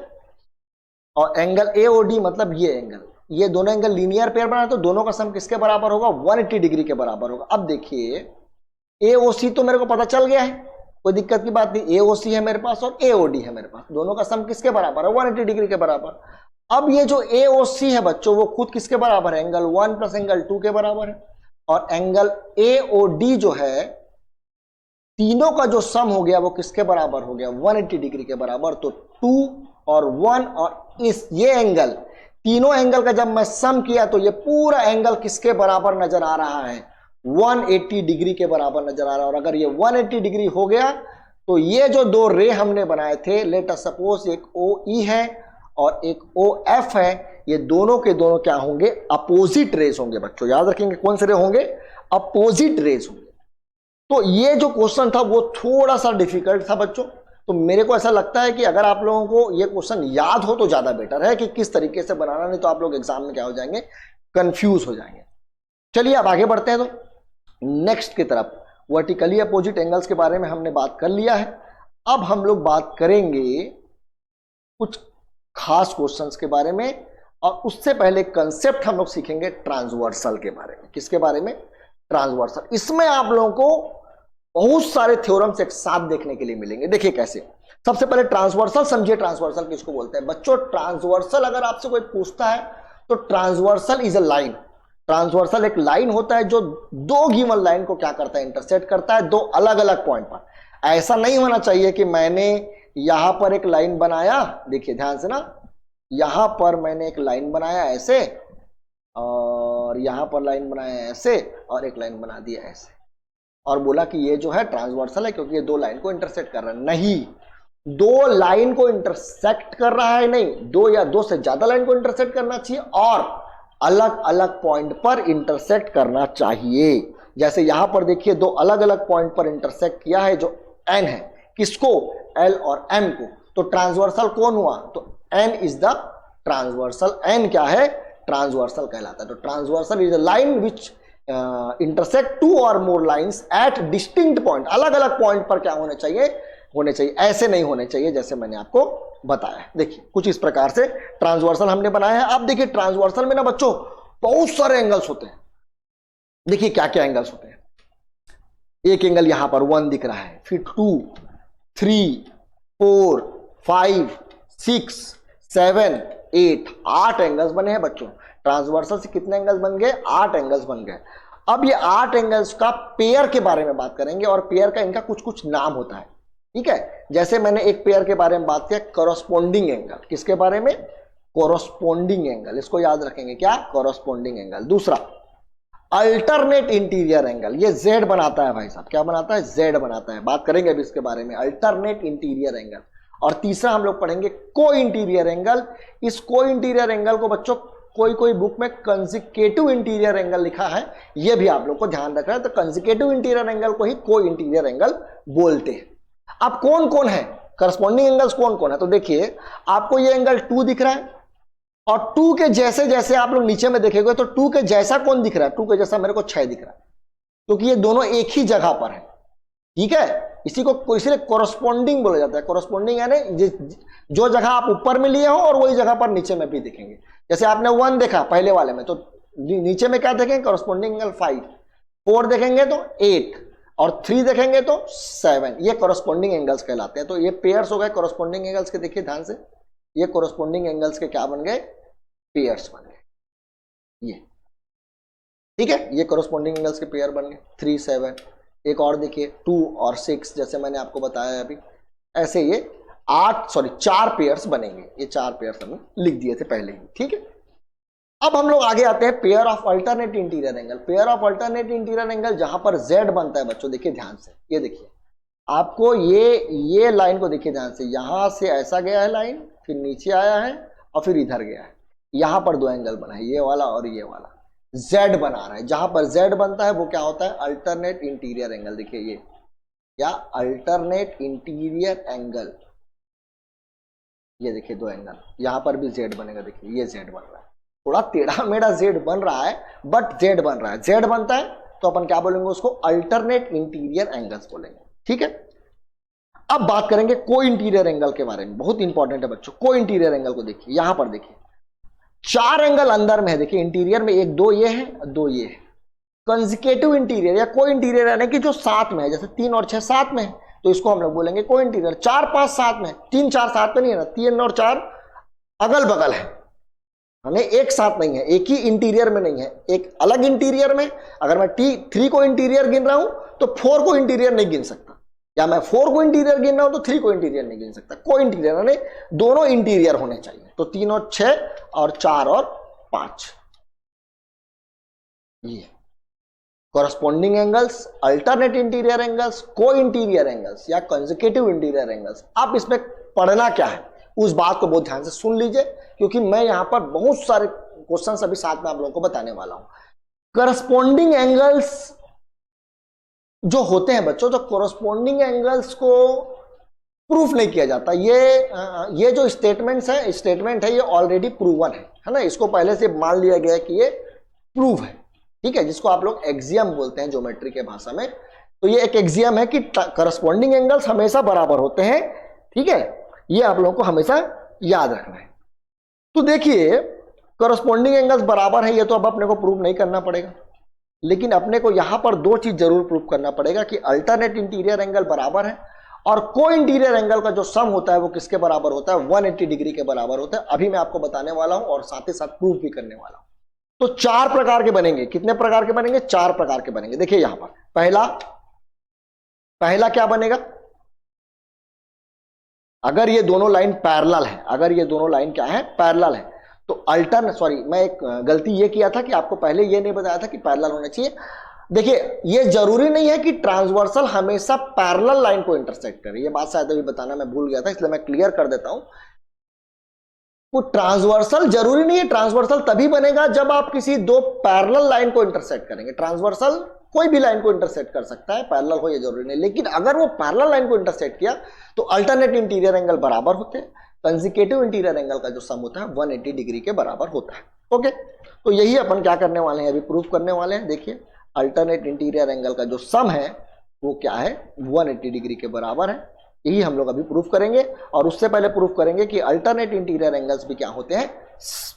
और एंगल AOD मतलब ये एंगल, ये दोनों एंगल लीनियर पेयर बना तो दोनों का सम किसके बराबर होगा, 180 डिग्री के बराबर होगा। अब देखिए AOC तो मेरे को पता चल गया है, कोई दिक्कत की बात नहीं, AOC है मेरे पास और AOD है मेरे पास, दोनों का सम किसके बराबर है, 180 डिग्री के बराबर। अब ये जो AOC है बच्चों वो खुद किसके बराबर है, एंगल 1 प्लस एंगल 2 के बराबर है। और एंगल AOD जो है तीनों का जो सम हो गया वो किसके बराबर हो गया, 180 डिग्री के बराबर। तो 2 और 1 और इस ये एंगल, तीनों एंगल का जब मैं सम किया तो ये पूरा एंगल किसके बराबर नजर आ रहा है, 180 डिग्री के बराबर नजर आ रहा है। और अगर ये 180 डिग्री हो गया तो ये जो दो रे हमने बनाए थे, लेट अस सपोज एक OE है और एक OF है, ये दोनों के दोनों क्या होंगे, अपोजिट रेज होंगे बच्चों। याद रखेंगे कौन से रे होंगे, अपोजिट रेज होंगे। तो ये जो क्वेश्चन था वो थोड़ा सा डिफिकल्ट था बच्चों, तो मेरे को ऐसा लगता है कि अगर आप लोगों को ये क्वेश्चन याद हो तो ज्यादा बेटर है कि किस तरीके से बनाना, नहीं तो आप लोग एग्जाम में क्या हो जाएंगे, कंफ्यूज हो जाएंगे। चलिए अब आगे बढ़ते हैं तो नेक्स्ट की तरफ। वर्टिकली अपोजिट एंगल्स के बारे में हमने बात कर लिया है। अब हम लोग बात करेंगे कुछ खास क्वेश्चंस के बारे में, और उससे पहले कंसेप्ट हम लोग सीखेंगे ट्रांसवर्सल के बारे में। किसके बारे में, ट्रांसवर्सल। इसमें आप लोगों को बहुत सारे थ्योरम्स एक साथ देखने के लिए मिलेंगे। देखिए कैसे, सबसे पहले ट्रांसवर्सल समझिए। ट्रांसवर्सल किसको बोलते हैं बच्चों, ट्रांसवर्सल अगर आपसे कोई पूछता है तो transversal is a line. Transversal एक लाइन होता है जो दो गिवन लाइन को क्या करता है, इंटरसेक्ट करता है दो अलग अलग पॉइंट पर। ऐसा नहीं होना चाहिए कि मैंने यहां पर एक लाइन बनाया, देखिए ध्यान से ना, यहां पर मैंने एक लाइन बनाया ऐसे और यहां पर लाइन बनाया ऐसे और एक लाइन बना दिया ऐसे और बोला कि ये जो है ट्रांसवर्सल है क्योंकि ये दो लाइन को इंटरसेक्ट कर रहा है। नहीं, दो लाइन को इंटरसेक्ट कर रहा है नहीं, दो या दो से ज्यादा लाइन को इंटरसेक्ट करना चाहिए और अलग अलग पॉइंट पर इंटरसेक्ट करना चाहिए। जैसे यहां पर देखिए दो अलग अलग पॉइंट पर इंटरसेक्ट किया है जो एन है, किसको, एल और एम को। तो ट्रांसवर्सल कौन हुआ, तो N is the transversal. N क्या है, ट्रांसवर्सल कहलाता है। तो transversal is a line which intersect two और more lines at distinct point. अलग अलग पॉइंट पर क्या होने चाहिए, ऐसे नहीं होने चाहिए जैसे मैंने आपको बताया। देखिए कुछ इस प्रकार से ट्रांसवर्सल हमने बनाया है। अब देखिए ट्रांसवर्सल में ना बच्चों बहुत सारे एंगल्स होते हैं। देखिए क्या क्या एंगल्स होते हैं। एक एंगल यहां पर 1 दिख रहा है, फिर 2, 3, 4, 5, 6, 7, 8, 8 एंगल्स बने हैं बच्चों। ट्रांसवर्सल से कितने एंगल्स बन गए, 8 एंगल्स बन गए। अब ये 8 एंगल्स का पेयर के बारे में बात करेंगे और पेयर का इनका कुछ कुछ नाम होता है, ठीक है। जैसे मैंने एक पेयर के बारे में बात किया, कॉरस्पॉन्डिंग एंगल। किसके बारे में, कॉरस्पॉन्डिंग एंगल, इसको याद रखेंगे क्या, कॉरस्पॉन्डिंग एंगल। दूसरा अल्टरनेट इंटीरियर एंगल, ये जेड बनाता है भाई साहब, क्या बनाता है, जेड बनाता है। बात करेंगे अभी इसके बारे में, अल्टरनेट इंटीरियर एंगल। और तीसरा हम लोग पढ़ेंगे को इंटीरियर एंगल। इस को इंटीरियर एंगल को बच्चों कोई कोई बुक में कंसेक्यूटिव इंटीरियर एंगल लिखा है, ये भी आप लोग को ध्यान रखना है। तो कंसेक्यूटिव इंटीरियर एंगल को ही को इंटीरियर एंगल बोलते हैं। अब कौन कौन है करस्पॉन्डिंग एंगल्स, कौन कौन है, तो देखिए आपको ये एंगल 2 दिख रहा है और 2 के जैसे जैसे आप लोग नीचे में देखेंगे तो 2 के जैसा कौन दिख रहा है, 2 के जैसा मेरे को 6 दिख रहा है, क्योंकि ये दोनों एक ही जगह पर है, ठीक है। इसी को इसलिए कॉरस्पॉन्डिंग बोला जाता है। कॉरस्पॉन्डिंग यानी जो जगह आप ऊपर में लिए हो और वही जगह पर नीचे में भी दिखेंगे। जैसे आपने 1 देखा पहले वाले में, तो नीचे में क्या देखेंगे, कॉरस्पॉन्डिंग एंगल 5, 4 देखेंगे तो 8 और 3 देखेंगे तो 7। ये कॉरस्पॉन्डिंग एंगल्स कहलाते हैं। तो ये पेयर्स हो गए कॉरस्पॉन्डिंग एंगल्स के। देखिए ध्यान से, ये कॉरस्पॉन्डिंग एंगल्स के क्या बन गए, पेयर्स बन गए, ये ठीक है। ये कॉरस्पॉन्डिंग एंगल्स के पेयर बन गए 3, 7। एक और देखिए 2 और 6, जैसे मैंने आपको बताया अभी। ऐसे ये 4 पेयर्स बनेंगे। ये 4 पेयर्स हमने लिख दिए थे पहले ही, ठीक है। अब हम लोग आगे आते हैं pair of alternate interior angle. Pair of alternate interior angle जहां पर जेड बनता है बच्चों, देखिए ध्यान से, ये देखिए आपको ये लाइन को देखिए ध्यान से, यहां से ऐसा गया है लाइन, फिर नीचे आया है और फिर इधर गया है। यहां पर 2 एंगल बना है, ये वाला और ये वाला। जेड बना रहा है। जहां पर जेड बनता है वो क्या होता है, अल्टरनेट इंटीरियर एंगल। देखिए ये या अल्टरनेट इंटीरियर एंगल, ये देखिए दो एंगल, यहां पर भी जेड बनेगा। देखिए ये जेड बन रहा है, थोड़ा टेढ़ा मेढ़ा जेड बन रहा है बट जेड बन रहा है। जेड बनता है तो अपन क्या बोलेंगे उसको, अल्टरनेट इंटीरियर एंगल्स बोलेंगे। ठीक है, अब बात करेंगे को इंटीरियर एंगल के बारे में, बहुत इंपॉर्टेंट है बच्चों। को इंटीरियर एंगल को देखिए, यहां पर देखिए चार एंगल अंदर में है। देखिए इंटीरियर में एक, दो ये है, दो ये है। कंसेक्यूटिव इंटीरियर या को इंटीरियर यानी कि जो साथ में है, जैसे 3 और 6 साथ में है तो इसको हम लोग बोलेंगे को इंटीरियर। 4, 5 साथ में, 3, 4 साथ में नहीं है ना, 3 और 4 अगल बगल है, हमें एक साथ नहीं है, एक ही इंटीरियर में नहीं है, एक अलग इंटीरियर में। अगर मैं 3 को इंटीरियर गिन रहा हूं तो 4 को इंटीरियर नहीं गिन सकता, या मैं 4 को इंटीरियर गिन रहा हूं तो 3 को इंटीरियर नहीं गिन सकता। को इंटीरियर यानी दोनों इंटीरियर होने चाहिए। तो 3 और 6 और 4 और 5, ये corresponding angles, alternate interior angles, को इंटीरियर एंगल्स या कंसेक्यूटिव इंटीरियर एंगल्स। आप इसमें पढ़ना क्या है उस बात को बहुत ध्यान से सुन लीजिए, क्योंकि मैं यहां पर बहुत सारे क्वेश्चन अभी साथ में आप लोगों को बताने वाला हूं। करस्पॉन्डिंग एंगल्स जो होते हैं बच्चों, जो कोरस्पॉन्डिंग एंगल्स को प्रूफ नहीं किया जाता, ये जो स्टेटमेंट है ये ऑलरेडी प्रूवन है ना। इसको पहले से मान लिया गया है कि ये प्रूव है। ठीक है, जिसको आप लोग एक्सियम बोलते हैं ज्योमेट्री के भाषा में। तो ये एक एक्सियम है कि करस्पॉन्डिंग एंगल्स हमेशा बराबर होते हैं। ठीक है, ये आप लोगों को हमेशा याद रखना है। तो देखिए करस्पॉन्डिंग एंगल्स बराबर है, ये तो अब अपने को प्रूव नहीं करना पड़ेगा, लेकिन अपने को यहां पर दो चीज जरूर प्रूव करना पड़ेगा कि अल्टरनेट इंटीरियर एंगल बराबर है और को इंटीरियर एंगल का जो सम होता है वो किसके बराबर होता है, 180 डिग्री के बराबर होता है। अभी मैं आपको बताने वाला हूं और साथ ही साथ प्रूव भी करने वाला हूं। तो 4 प्रकार के बनेंगे। कितने प्रकार के बनेंगे, 4 प्रकार के बनेंगे। देखिए यहां पर पहला क्या बनेगा, अगर ये दोनों लाइन पैरेलल है, अगर ये दोनों लाइन क्या है, पैरेलल है, तो मैं एक गलती ये किया था कि आपको पहले ये नहीं बताया था कि पैरेलल होना चाहिए। देखिए ये जरूरी नहीं है कि ट्रांसवर्सल हमेशा पैरेलल लाइन को इंटरसेक्ट करे, ये बात शायद अभी बताना मैं भूल गया था, इसलिए मैं क्लियर कर देता हूं। वो ट्रांसवर्सल जरूरी नहीं है, ट्रांसवर्सल तभी बनेगा जब आप किसी दो पैरेलल लाइन को इंटरसेक्ट करेंगे। ट्रांसवर्सल कोई भी लाइन को इंटरसेक्ट कर सकता है, पैरेलल हो ये जरूरी नहीं, लेकिन अगर वो पैरेलल लाइन को इंटरसेक्ट किया तो अल्टरनेट इंटीरियर एंगल बराबर होते हैं। कंसेक्यूटिव इंटीरियर एंगल का जो सम होता है 180 डिग्री के बराबर होता है। ओके, तो यही अपन क्या करने वाले हैं, अभी प्रूफ करने वाले हैं। देखिए अल्टरनेट इंटीरियर एंगल का जो सम है वो क्या है, 180 डिग्री के बराबर है। यही हम लोग अभी प्रूफ करेंगे, और उससे पहले प्रूफ करेंगे कि अल्टरनेट इंटीरियर एंगल्स भी क्या होते हैं,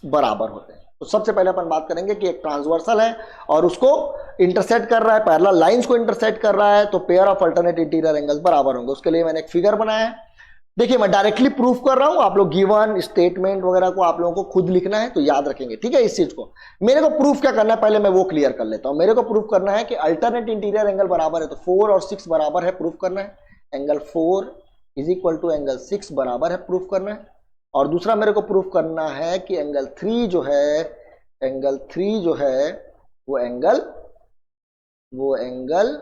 बराबर होते हैं। तो सबसे पहले अपन बात करेंगे कि एक ट्रांसवर्सल है और उसको इंटरसेक्ट कर रहा है, पैरेलल लाइंस को इंटरसेक्ट कर रहा है, तो pair of alternate interior angles बराबर होंगे। उसके लिए मैंने एक फिगर बनाया है। देखिए मैं डायरेक्टली प्रूफ कर रहा हूं, आप लोग गिवन स्टेटमेंट वगैरह को आप लोगों को खुद लिखना है, तो याद रखेंगे। ठीक है, इस चीज को मेरे को प्रूफ क्या करना है, पहले मैं वो क्लियर कर लेता हूं। मेरे को प्रूफ करना है कि अल्टरनेट इंटीरियर एंगल बराबर है, तो 4 और 6 बराबर है, प्रूफ करना है। Angle 4 is equal to angle 6 बराबर है, प्रूफ करना है। और दूसरा मेरे को प्रूफ करना है कि एंगल 3 जो है वो एंगल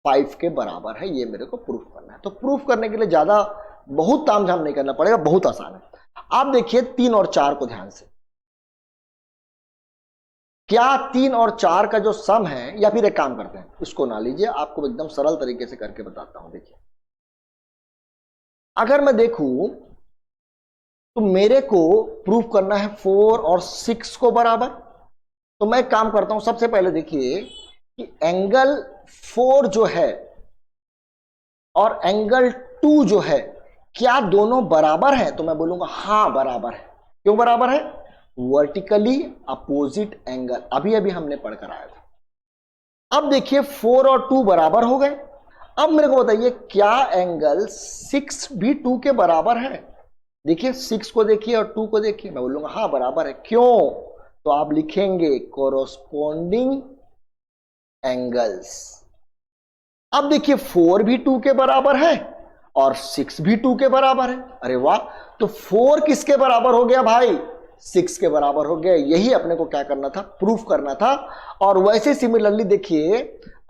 5 के बराबर है, ये मेरे को प्रूफ करना है। तो प्रूफ करने के लिए ज्यादा बहुत तामझाम नहीं करना पड़ेगा, बहुत आसान है। आप देखिए 3 और 4 को ध्यान से, क्या 3 और 4 का जो सम है, या फिर एक काम करते हैं इसको ना लीजिए, आपको एकदम सरल तरीके से करके बताता हूं। देखिए अगर मैं देखूं तो मेरे को प्रूफ करना है 4 और 6 को बराबर, तो मैं एक काम करता हूं। सबसे पहले देखिए कि एंगल 4 जो है और एंगल 2 जो है, क्या दोनों बराबर है, तो मैं बोलूंगा हाँ बराबर है। क्यों बराबर है, वर्टिकली अपोजिट एंगल, अभी हमने पढ़कर आया था। अब देखिए 4 और 2 बराबर हो गए। अब मेरे को बताइए क्या एंगल 6 भी 2 के बराबर है। देखिए 6 को देखिए और 2 को देखिए, मैं बोलूंगा हाँ बराबर है। क्यों, तो आप लिखेंगे कोरोस्पोंडिंग एंगल्स। अब देखिए 4 भी 2 के बराबर है और 6 भी 2 के बराबर है। अरे वाह, तो 4 किसके बराबर हो गया भाई, 6 के बराबर हो गया। यही अपने को क्या करना था, प्रूफ करना था। और वैसे सिमिलरली देखिए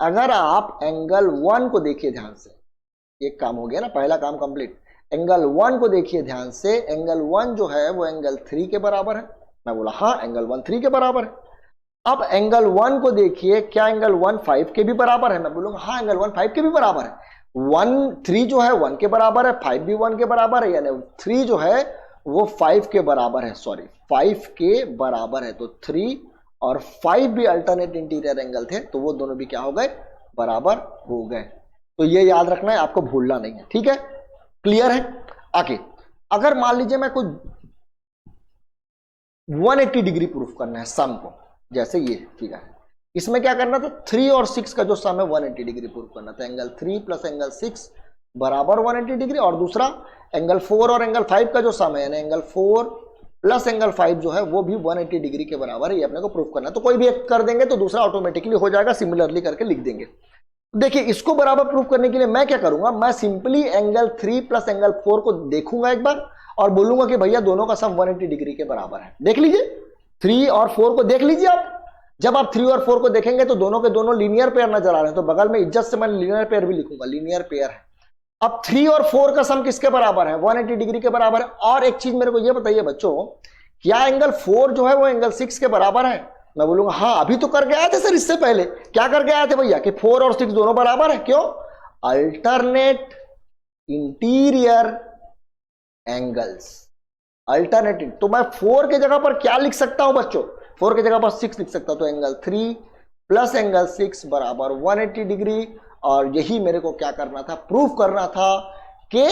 अगर आप एंगल 1 को देखिए ध्यान से, एक काम हो गया ना, पहला काम कंप्लीट। एंगल 1 को देखिए ध्यान से, एंगल 1 जो है वो एंगल 3 के बराबर है। मैं बोला हाँ एंगल 1 3 के बराबर है। अब एंगल 1 को देखिए, क्या एंगल 1 5 के भी बराबर है? मैं बोलूंगा हाँ एंगल 1 5 के भी बराबर है। 3 जो है 1 के बराबर है, 5 भी 1 के बराबर है, यानी 3 जो है वो 5 के बराबर है, सॉरी 5 के बराबर है। तो 3 और 5 भी अल्टरनेट इंटीरियर एंगल थे, तो वो दोनों भी क्या हो गए? बराबर हो गए। तो ये याद रखना है, आपको भूलना नहीं है, ठीक है? क्लियर है? आगे अगर मान लीजिए मैं कोई 180 डिग्री प्रूफ करना है सम को, जैसे ये फिगर है, इसमें क्या करना था? 3 और 6 का जो सम है 180 डिग्री प्रूफ करना था। एंगल 3 प्लस एंगल 6 बराबर 180 डिग्री, और दूसरा एंगल 4 और एंगल 5 का जो सम है, यानी एंगल 4 प्लस एंगल 5 जो है वो भी 180 डिग्री के बराबर है। ये अपने को प्रूफ करना है। तो कोई भी एक कर देंगे तो दूसरा ऑटोमेटिकली हो जाएगा, सिमिलरली करके लिख देंगे। देखिए इसको बराबर प्रूफ करने के लिए मैं क्या करूंगा? मैं सिंपली एंगल 3 प्लस एंगल 4 को देखूंगा एक बार और बोलूंगा कि भैया दोनों का सम 180 डिग्री के बराबर है। देख लीजिए 3 और 4 को देख लीजिए आप। जब आप 3 और 4 को देखेंगे तो दोनों के दोनों लीनियर पेयर नजर आ रहे हैं, तो बगल में इज्जत से मैं लीनियर पेयर भी लिखूंगा, लीनियर पेयर है। अब 3 और 4 का सम किसके बराबर है? 180 डिग्री के बराबर है। और एक चीज मेरे को यह बताइए बच्चों, क्या एंगल 4 जो है वो एंगल 6 के बराबर है? मैं बोलूंगा हाँ, अभी तो करके आए थे सर, इससे पहले क्या करके आए थे भैया कि 4 और 6 दोनों बराबर है। क्यों? Alternate interior angles, alternative. तो मैं 4 के जगह पर क्या लिख सकता हूं बच्चों? 4 के जगह पर 6 लिख सकता हूं। तो एंगल 3 प्लस एंगल 6 बराबर 180 डिग्री। और यही मेरे को क्या करना था? प्रूफ करना था कि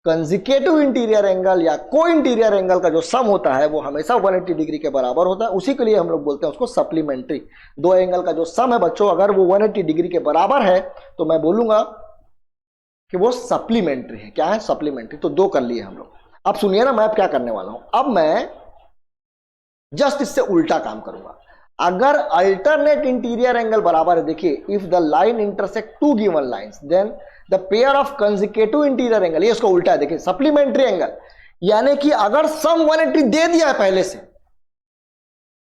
कंजिकेटिव इंटीरियर एंगल या को इंटीरियर एंगल का जो सम होता है वो हमेशा 180 डिग्री के बराबर होता है। उसी के लिए हम लोग बोलते हैं उसको सप्लीमेंट्री। दो एंगल का जो सम है बच्चों, अगर वो 180 डिग्री के बराबर है तो मैं बोलूंगा कि वो सप्लीमेंट्री है। क्या है? सप्लीमेंट्री। तो दो कर लिए हम लोग। अब सुनिए ना, मैं अब क्या करने वाला हूं। अब मैं जस्ट इससे उल्टा काम करूंगा। अगर अल्टरनेट इंटीरियर एंगल बराबर है, देखिए if the line intersect two given lines then the pair of consecutive interior angle, ये इसको उल्टा है, देखिए सप्लीमेंट्री एंगल, यानी कि अगर सम 180 दे दिया है पहले से,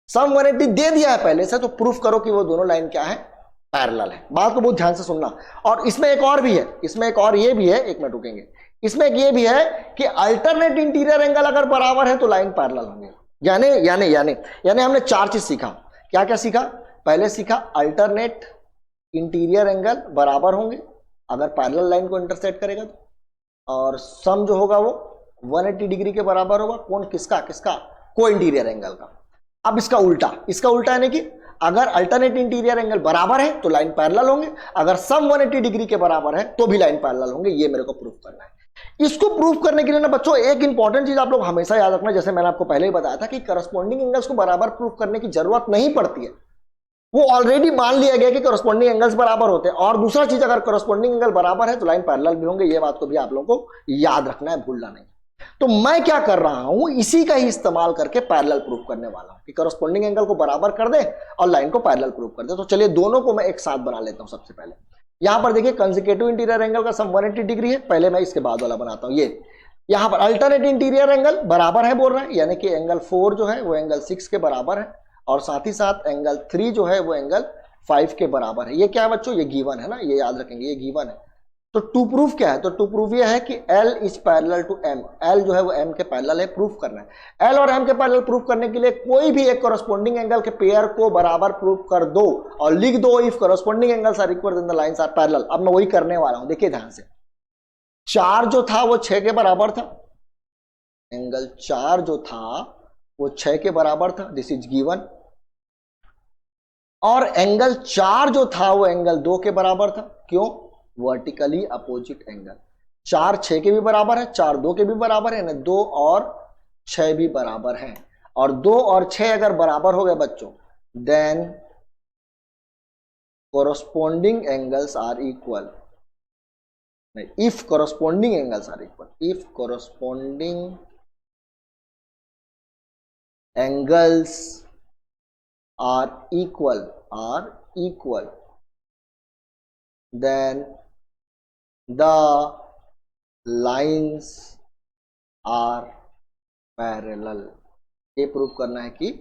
सम 180 दे दिया है पहले से, तो प्रूफ करो कि वो दोनों लाइन क्या है? पैरेलल है। बात को बहुत ध्यान से सुनना। और इसमें एक और भी है, इसमें एक और ये भी है, एक मिनट रुकेंगे, इसमें एक ये भी है कि अल्टरनेट इंटीरियर एंगल अगर बराबर है तो लाइन पैरेलल होंगे। यानी यानी यानी यानी हमने चार चीज सीखा। क्या क्या सीखा? पहले सीखा अल्टरनेट इंटीरियर एंगल बराबर होंगे अगर पैरेलल लाइन को इंटरसेक्ट करेगा तो, और सम जो होगा वो 180 डिग्री के बराबर होगा। कौन? किसका? किसका? को इंटीरियर एंगल का। अब इसका उल्टा, इसका उल्टा यानी कि अगर अल्टरनेट इंटीरियर एंगल बराबर है तो लाइन पैरेलल होंगे, अगर सम 180 डिग्री के बराबर है तो भी लाइन पैरेलल होंगे। ये मेरे को प्रूफ करना है। इसको प्रूफ करने के लिए ना बच्चों एक इंपॉर्टेंट चीज आप लोग हमेशा याद रखना, जैसे मैंने आपको पहले ही बताया था कि करस्पॉन्डिंग एंगल्स को बराबर प्रूफ करने की जरूरत नहीं पड़ती है, वो ऑलरेडी मान लिया गया कि करस्पॉन्डिंग एंगल्स बराबर होते हैं। और दूसरा चीज, अगर करस्पॉन्डिंग एंगल बराबर है तो लाइन पैरेलल भी होंगे। ये बात को भी आप लोगों को याद रखना है, भूलना नहीं। तो मैं क्या कर रहा हूं, इसी का ही इस्तेमाल करके पैरेलल प्रूफ करने वाला हूं कि करस्पॉन्डिंग एंगल को बराबर कर दे और लाइन को पैरेलल प्रूफ कर दे। तो चलिए दोनों को मैं एक साथ बना लेता हूं। सबसे पहले यहां पर देखिए कंजिकेटिव इंटीरियर एंगल का सम 180 डिग्री है। पहले मैं इसके बाद वाला बनाता हूं। ये यहां पर अल्टरनेट इंटीरियर एंगल बराबर है बोल रहा है, यानी कि एंगल 4 जो है वो एंगल 6 के बराबर है, और साथ ही साथ एंगल 3 जो है वो एंगल 5 के बराबर है। ये क्या है बच्चों? ये गिवन है ना, ये याद रखेंगे, ये गिवन है। तो टू प्रूफ क्या है? तो टू प्रूफ ये है कि L is parallel to M, L जो है वो M के पैरेलल है, प्रूफ करना है। L और M के पैरेलल प्रूफ करने के लिए कोई भी एक करस्पॉन्डिंग एंगल के पेयर को बराबर प्रूफ कर दो और लिख दो if corresponding angles are equal then the lines are parallel. अब मैं वही करने वाला हूं, देखिए ध्यान से। 4 जो था वो 6 के बराबर था, एंगल 4 जो था वो 6 के बराबर था, दिस इज गिवन। और एंगल 4 जो था वो एंगल 2 के बराबर था। क्यों? Vertically opposite angle. 4 6 के भी बराबर है, 4 2 के भी बराबर है, यानी 2 और 6 भी बराबर है। और 2 और 6 अगर बराबर हो गए बच्चों, then corresponding angles are equal. If corresponding angles are equal, if corresponding angles are equal then the lines are parallel। ये प्रूफ करना है कि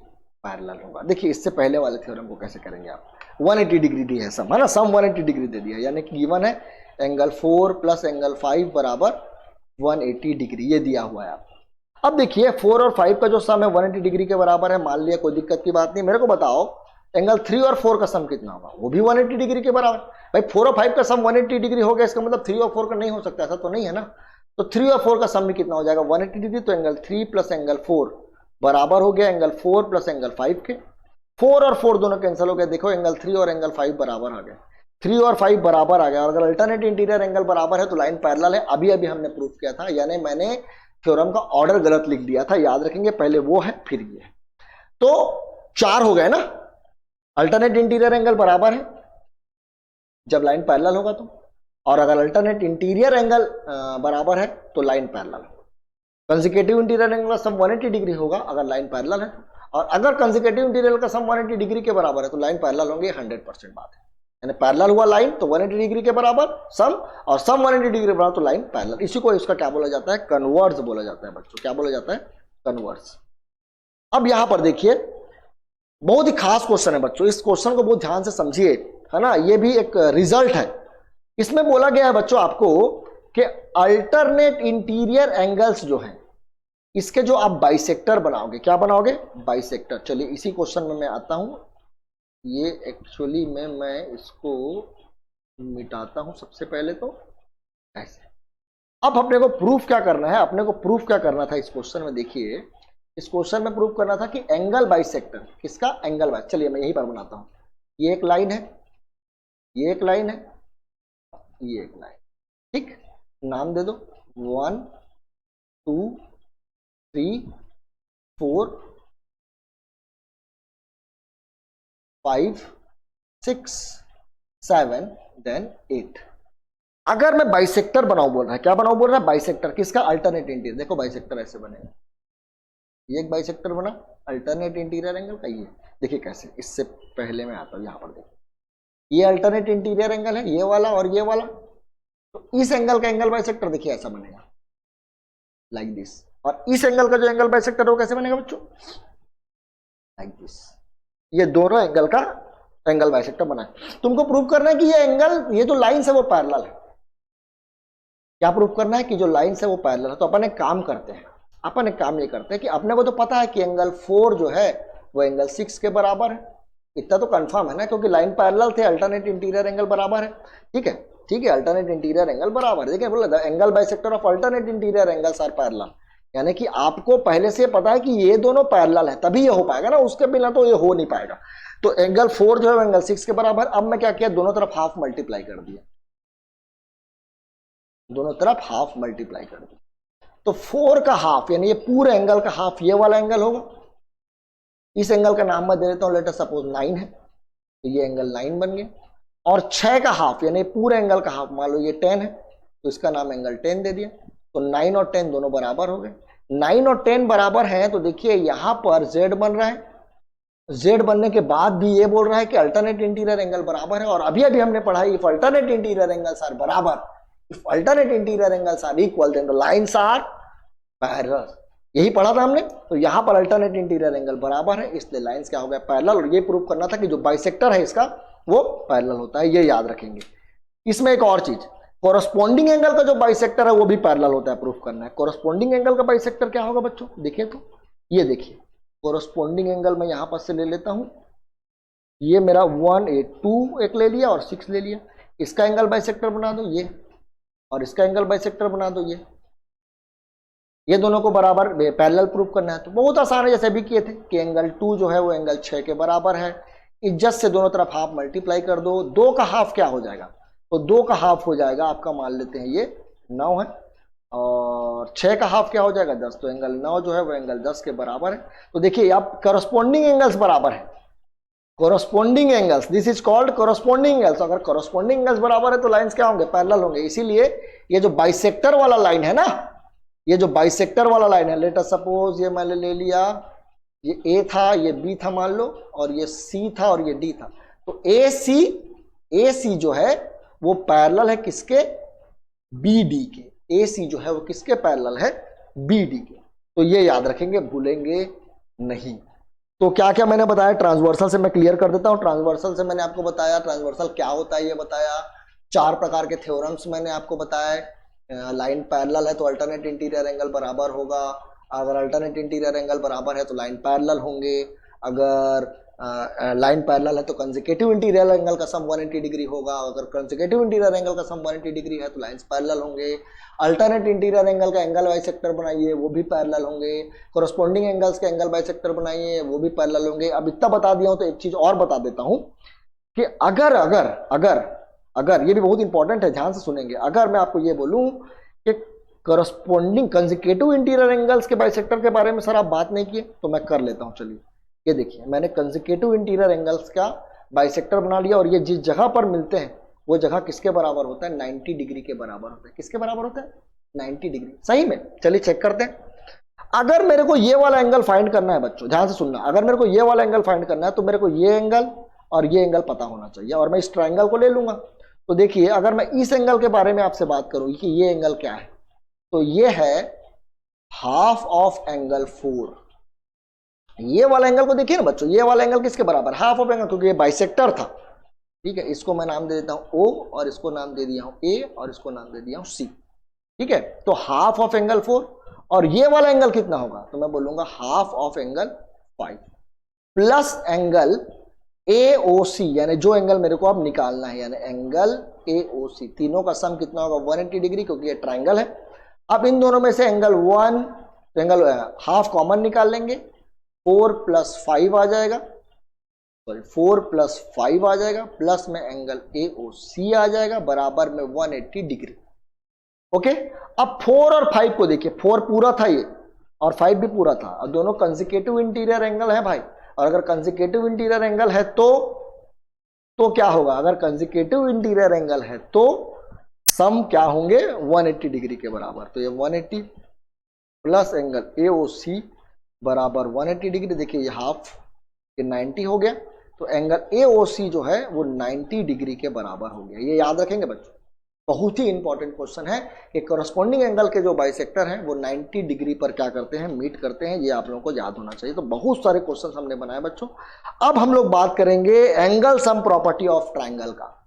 पैरेलल होगा। देखिए इससे पहले वाले थ्योरम को कैसे करेंगे आप। 180 डिग्री दी है सम, है ना, सम 180 डिग्री दे दिया, यानी कि गिवन है एंगल 4 प्लस एंगल 5 बराबर 180 डिग्री, ये दिया हुआ है आपको। अब देखिए 4 और 5 का जो सम है 180 डिग्री के बराबर है, मान लिया, कोई दिक्कत की बात नहीं। मेरे को बताओ एंगल 3 और 4 का सम कितना होगा, वो भी 180 डिग्री के बराबर। भाई 4 और 5 का सम 180 डिग्री हो गया, इसका मतलब 3 और 4 का नहीं हो सकता, ऐसा तो नहीं है ना। तो 3 और 4 का सम भी कितना हो जाएगा 180 डिग्री, तो एंगल 3 प्लस एंगल 4 बराबर हो गया एंगल 4 प्लस एंगल 5 के। 4 और 4 दोनों कैंसिल हो गए, देखो एंगल 3 और एंगल 5 बराबर आ गए, 3 और 5 बराबर आ गया। और अगर अल्टरनेट इंटीरियर एंगल बराबर है तो लाइन पैरेलल है, अभी अभी हमने प्रूफ किया था, यानी मैंने थ्योरम का ऑर्डर गलत लिख दिया था, याद रखेंगे, पहले वो है फिर ये है। तो 4 हो गए ना, अल्टरनेट इंटीरियर एंगल बराबर है जब लाइन पैरेलल होगा तो, और अगर अल्टरनेट इंटीरियर एंगल बराबर है तो line parallel. Consecutive interior angle का सम 180 डिग्री होगा अगर लाइन पैरेलल है, और अगर कंसेक्यूटिव इंटीरियर का सम 180 डिग्री के बराबर है तो लाइन पैरेलल होंगे, 100% बात है। यानी पैरेलल हुआ लाइन तो 180 डिग्री के बराबर सम, और सम 180 डिग्री के बराबर तो लाइन पैरेलल। इसी को इसका क्या बोला जाता है, कन्वर्स बोला जाता है बच्चों, क्या बोला जाता है, कन्वर्स। अब यहां पर देखिए बहुत ही खास क्वेश्चन है बच्चों, इस क्वेश्चन को बहुत ध्यान से समझिए, है ना, ये भी एक रिजल्ट है। इसमें बोला गया है बच्चों आपको कि अल्टरनेट इंटीरियर एंगल्स जो हैं इसके जो आप बाइसेक्टर बनाओगे, क्या बनाओगे, बाइसेक्टर। चलिए इसी क्वेश्चन में मैं आता हूं, ये एक्चुअली में मैं इसको मिटाता हूं सबसे पहले, तो ऐसे। अब अपने को प्रूफ क्या करना है, अपने को प्रूफ क्या करना था इस क्वेश्चन में, देखिए इस क्वेश्चन में प्रूफ करना था कि एंगल बाइसेक्टर, किसका, एंगल बाइस। चलिए मैं यहीं पर बनाता हूं, ये एक लाइन है, ये एक लाइन है, ये एक लाइन, ठीक, नाम दे दो 1 2 3 4 5 6 7 देन 8। अगर मैं बाइसेक्टर बनाऊं बोल रहा है, क्या बनाऊं बोल रहा है, बाइसेक्टर, किसका, अल्टरनेट इंटीरियर। देखो बाइसेक्टर ऐसे बनेगा, ये एक बाइसेक्टर बना अल्टरनेट इंटीरियर एंगल का, ये देखिए कैसे, इससे पहले मैं आता हूं यहां पर, देखिए ये अल्टरनेट इंटीरियर एंगल है, ये वाला और ये वाला, तो इस एंगल का एंगल बाइसेक्टर देखिए ऐसा बनेगा, लाइक दिस। और इस एंगल का जो एंगल बाइसेक्टर वो कैसे बनेगा बच्चों, लाइक दिस। ये दोनों एंगल का एंगल बाइसेक्टर बना है। तुमको प्रूव करना है कि ये एंगल, ये जो लाइन है वो पैरेलल है। क्या प्रूव करना है कि जो लाइन है वो पैरेलल है। तो अपन एक काम करते हैं, अपन एक काम ये करते हैं कि अपने को तो पता है कि एंगल 4 जो है वो एंगल 6 के बराबर है, इतना तो कंफर्म है ना, क्योंकि लाइन पैरेलल थे, अल्टरनेट इंटीरियर एंगल बराबर है, ठीक है, ठीक है, अल्टरनेट इंटीरियर एंगल बराबर। देखिए बोला the angle bisector of alternate interior angles are parallel, यानी कि आपको पहले से पता है कि ये दोनों पैरेलल है, तभी ये हो पाएगा ना, उसके बिना तो ये हो नहीं पाएगा। तो एंगल 4 जो है एंगल 6 के बराबर। अब मैं क्या किया, दोनों तरफ हाफ मल्टीप्लाई कर दिया, दोनों तरफ हाफ मल्टीप्लाई कर दिया, तो 4 का हाफ यानी ये पूरे एंगल का हाफ ये वाला एंगल होगा। इस एंगल का नाम मैं दे देता हूं, लेट अस सपोज 9 है, तो ये एंगल 9 बन गया। और 6 का हाफ यानी पूरे एंगल का हाफ, मान लो ये 10 है, तो इसका नाम एंगल 10 दे दिया। तो 9 और 10 दोनों बराबर हो गए। 9 और 10 बराबर हैं, तो देखिए यहां पर z बन रहा है, z बनने के बाद भी ये बोल रहा है कि अल्टरनेट इंटीरियर एंगल बराबर है। और अभी अभी हमने पढ़ा if alternate interior angles are बराबर, if alternate interior angles are equal then the lines are parallel, यही पढ़ा था हमने। तो यहां पर अल्टरनेट इंटीरियर एंगल बराबर है, इसलिए लाइंस क्या हो गया, पैरेलल। और ये प्रूव करना था कि जो बाइसेक्टर है इसका वो पैरेलल होता है, ये याद रखेंगे। इसमें एक और चीज, कोरस्पोंडिंग एंगल का जो बाइसेक्टर है वो भी पैरेलल होता है, प्रूफ करना है। कोरस्पोंडिंग एंगल का बाइसेक्टर क्या होगा बच्चों, देखिए तो ये देखिए कोरस्पोंडिंग एंगल मैं यहां पर से ले लेता हूं, ये मेरा 1 8 2 एक ले लिया और 6 ले लिया, इसका एंगल बाइसेक्टर बना दो ये, और इसका एंगल बाइसेक्टर बना दो ये दोनों को बराबर पैरेलल प्रूफ करना है। तो बहुत आसान है, जैसे भी किए थे कि एंगल 2 जो है वो एंगल 6 के बराबर है, इज्जत से दोनों तरफ हाफ मल्टीप्लाई कर दो। 2 का हाफ क्या हो जाएगा, तो 2 का हाफ हो जाएगा आपका, मान लेते हैं ये 9 है, और 6 का हाफ क्या हो जाएगा 10, तो एंगल 9 जो है वो एंगल 10 के बराबर है। तो देखिए आप करस्पॉन्डिंग एंगल्स बराबर है, corresponding angles, this is called corresponding angles. अगर कोरस्पोंडिंग एंगल्स बराबर है तो लाइंस क्या होंगे, पैरेलल होंगे। इसीलिए ये जो बाइसेक्टर वाला लाइन है ना, ये जो बाइसेक्टर वाला लाइन है, लेट अस सपोज ये मैंने ले लिया, ये ए था, ये बी था मान लो, और ये सी था और ये डी था, तो ए सी जो है वो पैरेलल है किसके, बी डी के। ए सी जो है वो किसके पैरेलल है, बी डी के। तो ये याद रखेंगे, भूलेंगे नहीं। तो क्या क्या मैंने बताया, ट्रांसवर्सल से मैं क्लियर कर देता हूं। ट्रांसवर्सल से मैंने आपको बताया ट्रांसवर्सल क्या होता है, ये बताया। 4 प्रकार के थ्योरम्स मैंने आपको बताया। लाइन पैरेलल है तो अल्टरनेट इंटीरियर एंगल बराबर होगा, अगर अल्टरनेट इंटीरियर एंगल बराबर है तो लाइन पैरेलल होंगे, अगर लाइन पैरेलल है तो कंसेक्यूटिव इंटीरियर एंगल का सम 180 डिग्री होगा, अगर कंसेक्यूटिव इंटीरियर एंगल का सम 180 डिग्री है तो लाइंस पैरेलल होंगे। अल्टरनेट इंटीरियर एंगल का एंगल बाइसेक्टर बनाइए, वो भी पैरेलल होंगे। कोरस्पॉन्डिंग एंगल्स के एंगल बाइसेक्टर बनाइए, वो भी पैरेलल होंगे। अब इतना बता दिया हूं तो एक चीज और बता देता हूं कि अगर अगर अगर अगर ये भी बहुत इंपॉर्टेंट है, ध्यान से सुनेंगे, अगर मैं आपको ये बोलूं कि करस्पॉन्डिंग कंसेक्यूटिव इंटीरियर एंगल्स के बाइसेक्टर के बारे में सर आप बात नहीं किए, तो मैं कर लेता हूं। चलिए ये देखिए, मैंने कंसेक्यूटिव इंटीरियर एंगल्स का बाइसेक्टर बना लिया, और ये जिस जगह पर मिलते हैं वो जगह किसके बराबर होता है? 90 डिग्री के बराबर होता है। किसके बराबर होता है? 90 डिग्री। सही में? चलिए चेक करते हैं। अगर मेरे को ये वाला एंगल फाइंड करना है बच्चों, ध्यान से सुनना, अगर मेरे को ये वाला एंगल फाइंड करना है तो मेरे को ये एंगल और ये एंगल पता होना चाहिए, और मैं इस ट्राइंगल को ले लूंगा। तो देखिए, अगर मैं इस एंगल के बारे में आपसे बात करूं कि ये एंगल क्या है, तो ये है हाफ ऑफ एंगल 4। ये वाला एंगल को देखिए ना बच्चों, ये वाला एंगल किसके बराबर? हाफ ऑफ एंगल, क्योंकि ये बाइसेक्टर था। ठीक है, इसको मैं नाम दे देता हूं O, और इसको नाम दे दिया हूं A, और इसको नाम दे दिया हूं C। ठीक है, तो हाफ ऑफ एंगल 4, और ये वाला एंगल कितना होगा? तो मैं बोलूंगा half of angle 5 plus angle AOC, यानी जो एंगल मेरे को अब निकालना है, यानी एंगल AOC। तीनों का सम कितना होगा? 180 डिग्री, क्योंकि ये ट्राइंगल है। अब इन दोनों में से एंगल हाफ कॉमन निकाल लेंगे, 4 + 5 आ जाएगा, सॉरी 4 + 5 आ जाएगा, प्लस में एंगल AOC आ जाएगा, बराबर में 180 डिग्री। ओके, अब 4 और 5 को देखिए, 4 पूरा था ये और 5 भी पूरा था, और दोनों कंसेक्यूटिव इंटीरियर एंगल है भाई। और अगर कंसेक्यूटिव इंटीरियर एंगल है तो क्या होगा? अगर कंसेक्यूटिव इंटीरियर एंगल है तो सम क्या होंगे? 180 डिग्री के बराबर। तो ये 180 प्लस एंगल AOC बराबर 180 डिग्री। देखिए ये हाफ, ये 90 हो गया, तो एंगल AOC जो है वो 90 डिग्री के बराबर हो गया। ये याद रखेंगे बच्चों, बहुत ही इंपॉर्टेंट क्वेश्चन है कि करस्पॉन्डिंग एंगल के जो बाइसेक्टर हैं वो 90 डिग्री पर क्या करते हैं? मीट करते हैं। ये आप लोगों को याद होना चाहिए। तो बहुत सारे क्वेश्चन हमने बनाए बच्चों। अब हम लोग बात करेंगे angle sum property of triangle का।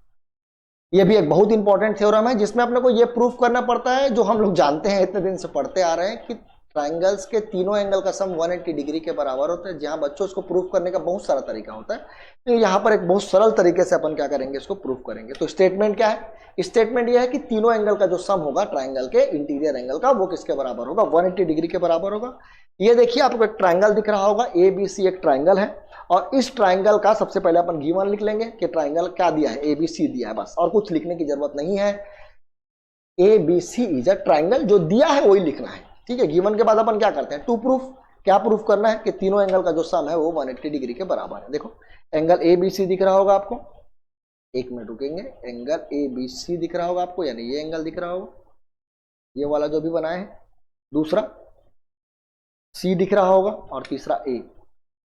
ये भी एक बहुत इंपॉर्टेंट थ्योरम है, जिसमें अपने को ये प्रूफ करना पड़ता है, जो हम लोग जानते हैं, इतने दिन से पढ़ते आ रहे हैं, कि ट्राइंगल्स के तीनों एंगल का सम 180 डिग्री के बराबर होता है। जहां बच्चों इसको प्रूफ करने का बहुत सारा तरीका होता है, तो यहाँ पर एक बहुत सरल तरीके से अपन क्या करेंगे? इसको प्रूफ करेंगे। तो स्टेटमेंट क्या है? स्टेटमेंट यह है कि तीनों एंगल का जो सम होगा ट्राइंगल के इंटीरियर एंगल का, वो किसके बराबर होगा? 180 डिग्री के बराबर होगा। ये देखिए, आपको एक ट्राइंगल दिख रहा होगा, ABC एक ट्राइंगल है, और इस ट्राइंगल का सबसे पहले अपन गिवन लिख लेंगे कि ट्राइंगल क्या दिया है? ABC दिया है, बस, और कुछ लिखने की जरूरत नहीं है। ABC इज अ ट्राइंगल, जो दिया है वही लिखना है। ठीक है, गिवन के बाद अपन क्या करते हैं? To proof. क्या प्रूफ करना है? कि तीनों एंगल का जो सम है वो 180 डिग्री के बराबर है। देखो, एंगल ABC दिख रहा होगा आपको, एक मिनट रुकेंगे, एंगल ABC दिख रहा होगा आपको, यानी ये एंगल दिख रहा होगा, ये वाला जो भी बनाए हैं। दूसरा C दिख रहा होगा, और तीसरा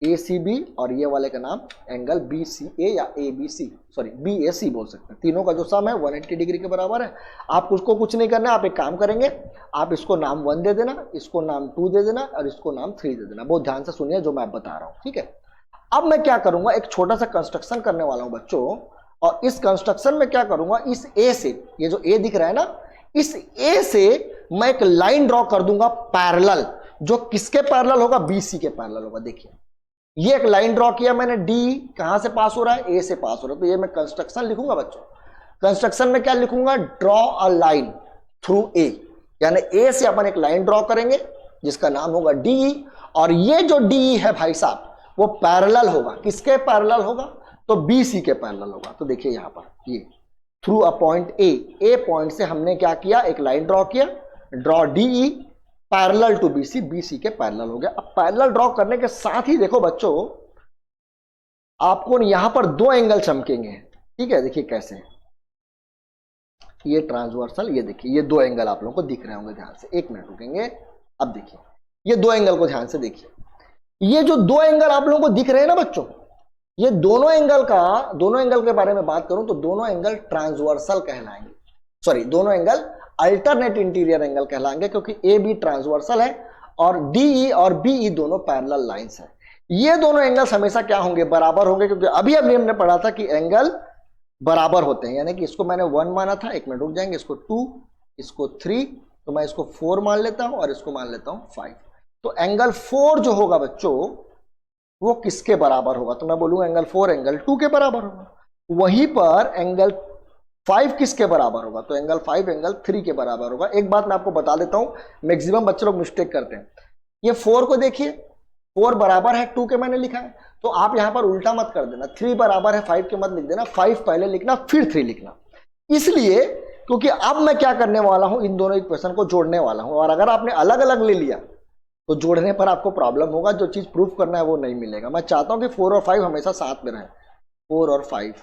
ACB, और ये वाले का नाम एंगल BCA या ABC, सॉरी BAC बोल सकते हैं। तीनों का जो सम है 180 डिग्री के बराबर है। आप उसको कुछ नहीं करना, आप एक काम करेंगे, आप इसको नाम 1 दे देना, इसको नाम 2 दे देना, और इसको नाम 3 दे देना। बहुत ध्यान से सुनिए जो मैं बता रहा हूं। ठीक है, अब मैं क्या करूंगा? एक छोटा सा कंस्ट्रक्शन करने वाला हूं बच्चों, और इस कंस्ट्रक्शन में क्या करूंगा? इस A से, ये जो A दिख रहा है ना, इस A से मैं एक लाइन ड्रॉ कर दूंगा पैरेलल, जो किसके पैरेलल होगा? BC के पैरेलल होगा। देखिए, ये एक लाइन ड्रॉ किया मैंने, D कहां से पास हो रहा है? A से पास हो रहा है। तो ये मैं कंस्ट्रक्शन लिखूंगा बच्चों। कंस्ट्रक्शन में क्या लिखूंगा? Draw a line through A, यानी A से अपन एक लाइन ड्रॉ करेंगे जिसका नाम होगा DE, और ये जो DE है भाई साहब, वो पैरेलल होगा। किसके पैरेलल होगा? तो BC के पैरेलल होगा। तो देखिए यहां पर ये through a point A point से हमने क्या किया? एक लाइन ड्रॉ किया, draw DE parallel to BC के पैरेलल हो गया। अब पैरेलल ड्रॉ करने के साथ ही देखो बच्चों, आपको यहां पर 2 एंगल चमकेंगे। ठीक है, देखिए कैसे, ये ट्रांसवर्सल, ये देखिए ये 2 एंगल आप लोगों को दिख रहे होंगे, ध्यान से, एक मिनट रुकेंगे। अब देखिए ये 2 एंगल को ध्यान से देखिए, ये जो 2 एंगल आप लोगों को दिख रहे हैं ना बच्चों, ये दोनों एंगल के बारे में बात करूं तो दोनों एंगल ट्रांसवर्सल कहलाएंगे, सॉरी दोनों एंगल अल्टरनेट इंटीरियर एंगल कहलाएंगे, क्योंकि AB ट्रांसवर्सल है और DE और BE दोनों पैरेलल लाइंस है। ये दोनों एंगल्स हमेशा क्या होंगे? बराबर होंगे, क्योंकि अभी हमने पढ़ा था कि एंगल बराबर होते हैं। यानी कि इसको मैंने 1 माना था, एक मिनट रुक जाएंगे, इसको 2, इसको 3, तो मैं इसको 4 मान लेता हूं और इसको मान लेता हूं 5। तो एंगल 4 जो होगा बच्चों वो किसके बराबर होगा? तो मैं बोलूंगा एंगल 4 एंगल 2 के बराबर होगा। वहीं पर एंगल 5 किसके बराबर होगा? तो एंगल 5 एंगल 3 के बराबर होगा। एक बात मैं आपको बता देता हूं, मैक्सिमम बच्चे लोग मिस्टेक करते हैं। ये 4 को देखिए, 4 बराबर है 2 के, मैंने लिखा है, तो आप यहां पर उल्टा मत कर देना, 3 बराबर है 5 के मत लिख देना, 5 पहले लिखना फिर 3 लिखना। इसलिए क्योंकि अब मैं क्या करने वाला हूं, इन दोनों इक्वेशन को जोड़ने वाला हूं, और अगर आपने अलग अलग ले लिया तो जोड़ने पर आपको प्रॉब्लम होगा, जो चीज प्रूफ करना है वो नहीं मिलेगा। मैं चाहता हूं कि 4 और 5 हमेशा साथ में रहे, 4 और 5,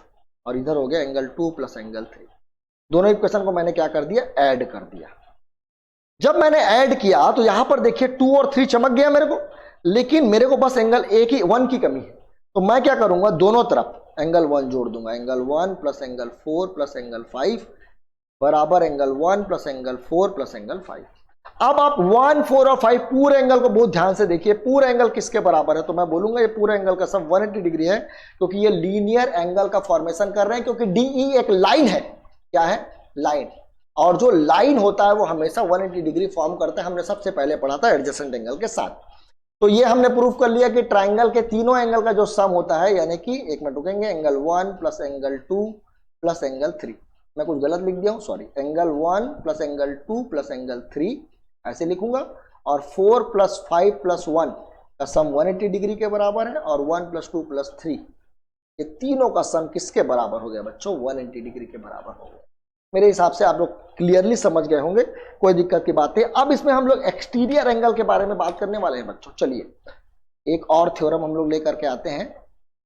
और इधर हो गया एंगल 2 प्लस एंगल 3। दोनों इक्वेशन को मैंने क्या कर दिया, ऐड कर दिया। जब मैंने ऐड किया तो यहां पर देखिए 2 और 3 चमक गया मेरे को, लेकिन मेरे को बस एंगल 1 की कमी है। तो मैं क्या करूंगा, दोनों तरफ एंगल 1 जोड़ दूंगा, angle 1 plus angle 4 plus angle 5 बराबर angle 1 plus angle 4 plus angle 5। अब आप 1, 4 और 5 पूरे एंगल को बहुत ध्यान से देखिए, पूरा एंगल किसके बराबर है? तो मैं बोलूंगा ये पूरा एंगल का सम 180 डिग्री है, क्योंकि ये लीनियर एंगल का फॉर्मेशन कर रहे हैं, क्योंकि डीई एक लाइन है। क्या है? लाइन। और जो लाइन होता है वो हमेशा 180 डिग्री फॉर्म करता है। हमने सबसे पहले पढ़ा था एडजेसेंट एंगल के साथ। तो ये हमने प्रूफ कर लिया कि ट्राइंगल के तीनों एंगल का जो सम होता है, यानी कि एक मिनट रुकेंगे, angle 1 plus angle 2 plus angle 3। मैं कुछ गलत लिख दिया हूं, sorry, angle 1 plus angle 2 plus angle 3 ऐसे लिखूंगा, और 4 प्लस 5 प्लस 1 का सम 180 डिग्री के बराबर है, और 1 प्लस 2 प्लस 3, ये तीनों का सम किसके बराबर हो गया बच्चों? 180 डिग्री के बराबर हो गया। मेरे हिसाब से आप लोग क्लियरली समझ गए होंगे, कोई दिक्कत की बात नहीं। अब इसमें हम लोग एक्सटीरियर एंगल के बारे में बात करने वाले हैं बच्चों। चलिए एक और थ्योरम हम लोग लेकर के आते हैं,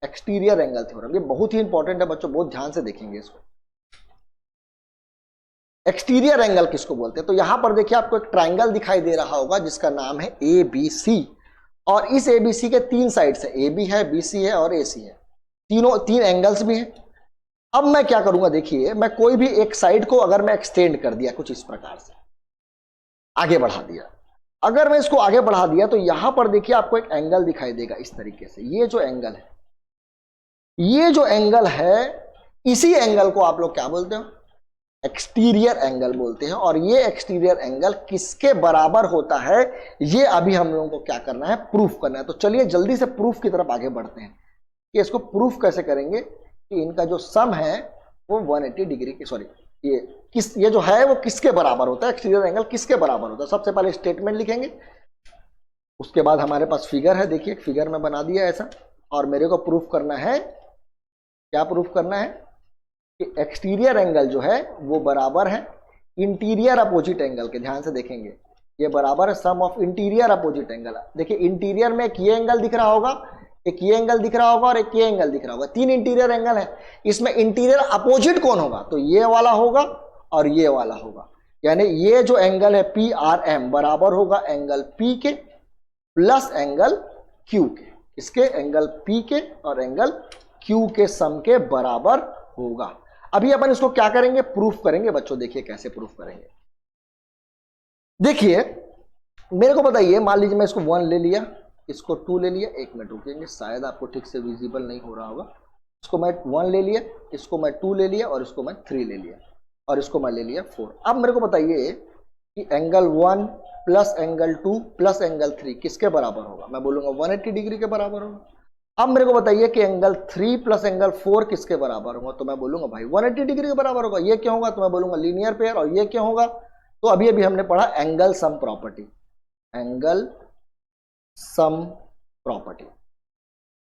एक्सटीरियर एंगल थ्योरम। ये बहुत ही इंपॉर्टेंट है बच्चों, बहुत ध्यान से देखेंगे इसको। एक्सटीरियर एंगल किसको बोलते हैं? तो यहां पर देखिए आपको एक ट्राइंगल दिखाई दे रहा होगा जिसका नाम है ABC, और इस ABC के 3 साइड्स है, AB है, BC है और AC है, तीन एंगल्स भी हैं। अब मैं क्या करूंगा, देखिए मैं कोई भी एक साइड को अगर मैं एक्सटेंड कर दिया कुछ इस प्रकार से, आगे बढ़ा दिया, अगर मैं इसको आगे बढ़ा दिया तो यहां पर देखिए आपको एक एंगल दिखाई देगा इस तरीके से। ये जो एंगल है, ये जो एंगल है, इसी एंगल को आप लोग क्या बोलते हो? एक्सटीरियर एंगल बोलते हैं। और ये एक्सटीरियर एंगल किसके बराबर होता है, ये अभी हम लोगों को क्या करना है, प्रूफ करना है। तो चलिए जल्दी से प्रूफ की तरफ आगे बढ़ते हैं कि इसको प्रूफ कैसे करेंगे कि इनका जो सम है वो 180 डिग्री की, सॉरी, ये जो है वो किसके बराबर होता है, एक्सटीरियर एंगल किसके बराबर होता है। सबसे पहले स्टेटमेंट लिखेंगे, उसके बाद हमारे पास फिगर है, देखिए फिगर में बना दिया ऐसा, और मेरे को प्रूफ करना है, क्या प्रूफ करना है कि एक्सटीरियर एंगल जो है वो बराबर है इंटीरियर अपोजिट एंगल के। ध्यान से देखेंगे, ये बराबर है सम ऑफ इंटीरियर अपोजिट एंगल। देखिए इंटीरियर में एक ये एंगल दिख रहा होगा, एक ये एंगल दिख रहा होगा और एक ये एंगल दिख रहा होगा, 3 इंटीरियर एंगल है। इसमें इंटीरियर अपोजिट कौन होगा? तो ये वाला होगा और ये वाला होगा, यानी ये जो एंगल है PRM बराबर होगा एंगल P के प्लस एंगल Q के। इसके एंगल P के और एंगल Q के सम के बराबर होगा। अभी अपन इसको क्या करेंगे, प्रूफ करेंगे बच्चों। देखिए कैसे प्रूफ करेंगे, देखिए मेरे को बताइए, मान लीजिए मैं इसको 1 ले लिया, इसको 2 ले लिया, 1 मिनट रुकेंगे, शायद आपको ठीक से विजिबल नहीं हो रहा होगा। इसको मैं 1 ले लिया, इसको मैं 2 ले लिया, और इसको मैं 3 ले लिया, और इसको मैं ले लिया 4। अब मेरे को बताइए कि angle 1 plus angle 2 plus angle 3 किसके बराबर होगा? मैं बोलूंगा 180 डिग्री के बराबर होगा। अब मेरे को बताइए कि एंगल 3 प्लस एंगल 4 किसके बराबर होगा? तो मैं बोलूंगा भाई 180 डिग्री के बराबर होगा। ये क्यों होगा? तो मैं बोलूंगा लीनियर पेयर। और ये क्यों होगा? तो अभी अभी हमने पढ़ा angle sum property, angle sum property.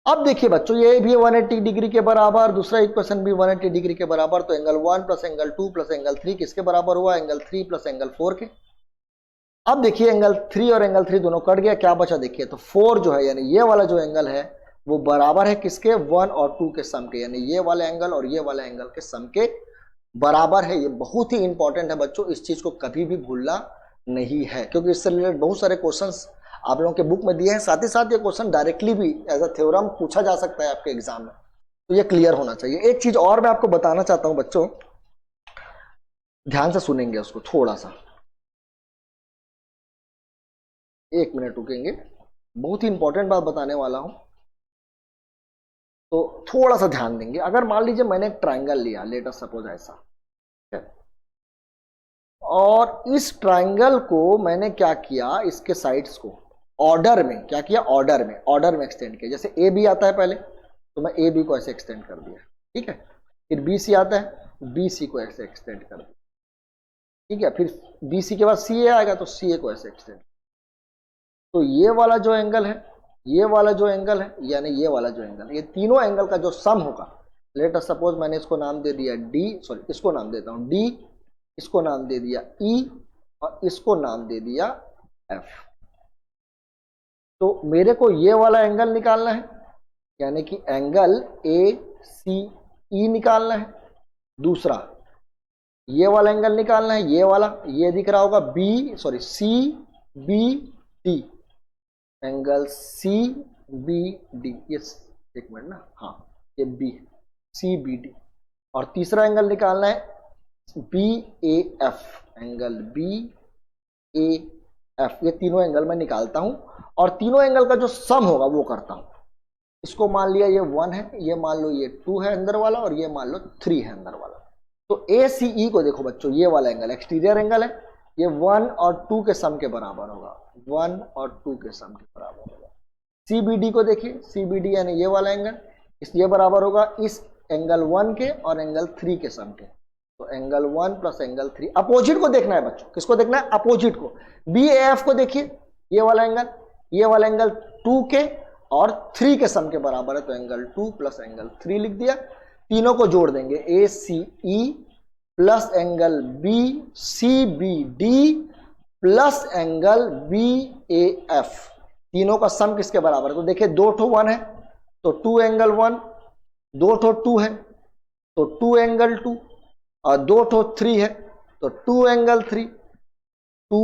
अब देखिए बच्चों, ये भी 180 डिग्री के बराबर, दूसरा इक्वेशन भी 180 डिग्री के बराबर। तो angle 1 plus angle 2 plus angle 3 किसके बराबर हुआ? एंगल 3 प्लस एंगल 4 के। अब देखिए एंगल 3 और एंगल 3 दोनों कट गया, क्या बचा? देखिए तो 4 जो है, यानी ये वाला जो एंगल है वो बराबर है किसके? 1 और 2 के सम के, यानी ये वाला एंगल और ये वाला एंगल के सम के बराबर है। ये बहुत ही इंपॉर्टेंट है बच्चों, इस चीज को कभी भी भूलना नहीं है, क्योंकि इससे रिलेटेड बहुत सारे क्वेश्चंस आप लोगों के बुक में दिए हैं। साथ ही साथ ये क्वेश्चन डायरेक्टली भी एज अ थ्योरम पूछा जा सकता है आपके एग्जाम में, तो ये क्लियर होना चाहिए। एक चीज और मैं आपको बताना चाहता हूं बच्चों, ध्यान से सुनेंगे उसको थोड़ा सा, 1 मिनट रुकेंगे, बहुत ही इंपॉर्टेंट बात बताने वाला हूं, तो थोड़ा सा ध्यान देंगे। अगर मान लीजिए मैंने एक ट्राइंगल लिया, लेट अस सपोज ऐसा, और इस ट्राइंगल को मैंने क्या किया, इसके साइड्स को ऑर्डर में क्या किया, ऑर्डर में एक्सटेंड किया। जैसे ए बी आता है पहले, तो मैं ए बी को ऐसे एक्सटेंड कर दिया, ठीक है। फिर बी सी आता है, बी सी को ऐसे एक्सटेंड कर दिया, ठीक है। फिर बी सी के बाद सी ए आएगा, तो सी ए को ऐसे एक्सटेंड। तो ये वाला जो एंगल है, ये वाला जो एंगल है, यानी ये वाला जो एंगल, ये तीनों एंगल का जो सम होगा, लेट अस सपोज मैंने इसको नाम दे दिया डी, सॉरी इसको नाम देता हूं डी, इसको नाम दे दिया ई, और इसको नाम दे दिया एफ। तो मेरे को ये वाला एंगल निकालना है, यानी कि एंगल ए सी ई निकालना है। दूसरा ये वाला एंगल निकालना है, ये वाला, ये दिख रहा होगा B, sorry C B D, angle C B D, ये एक मिनट ना, हाँ ये बी सी बी डी। और तीसरा एंगल निकालना है B A F, angle B A F. ये तीनों एंगल मैं निकालता हूं और तीनों एंगल का जो सम होगा वो करता हूं। इसको मान लिया ये 1 है, ये मान लो ये 2 है अंदर वाला, और ये मान लो 3 है अंदर वाला। तो ए सी ई को देखो बच्चों, ये वाला एंगल एक्सटीरियर एंगल है, ये 1 और 2 के सम के बराबर होगा, 1 और 2 के सम के बराबर होगा। सी बी डी को देखिए, सी बी डी यानी ये वाला एंगल, ये बराबर होगा इस एंगल 1 के और एंगल 3 के सम के। तो एंगल 1 प्लस एंगल 3, अपोजिट को देखना है बच्चों, किसको देखना है, अपोजिट को। बी ए एफ को देखिए, ये वाला एंगल, ये वाला एंगल 2 के और 3 के सम के बराबर है, तो एंगल 2 प्लस एंगल 3 लिख दिया। तीनों को जोड़ देंगे, A C E plus angle B C B D plus angle B A F, तीनों का सम किसके बराबर है। तो देखिए 2 ठो 1 है तो 2 एंगल 1, 2 ठो 2 है तो 2 एंगल 2, और 2 ठो 3 है तो 2 angle 3, 2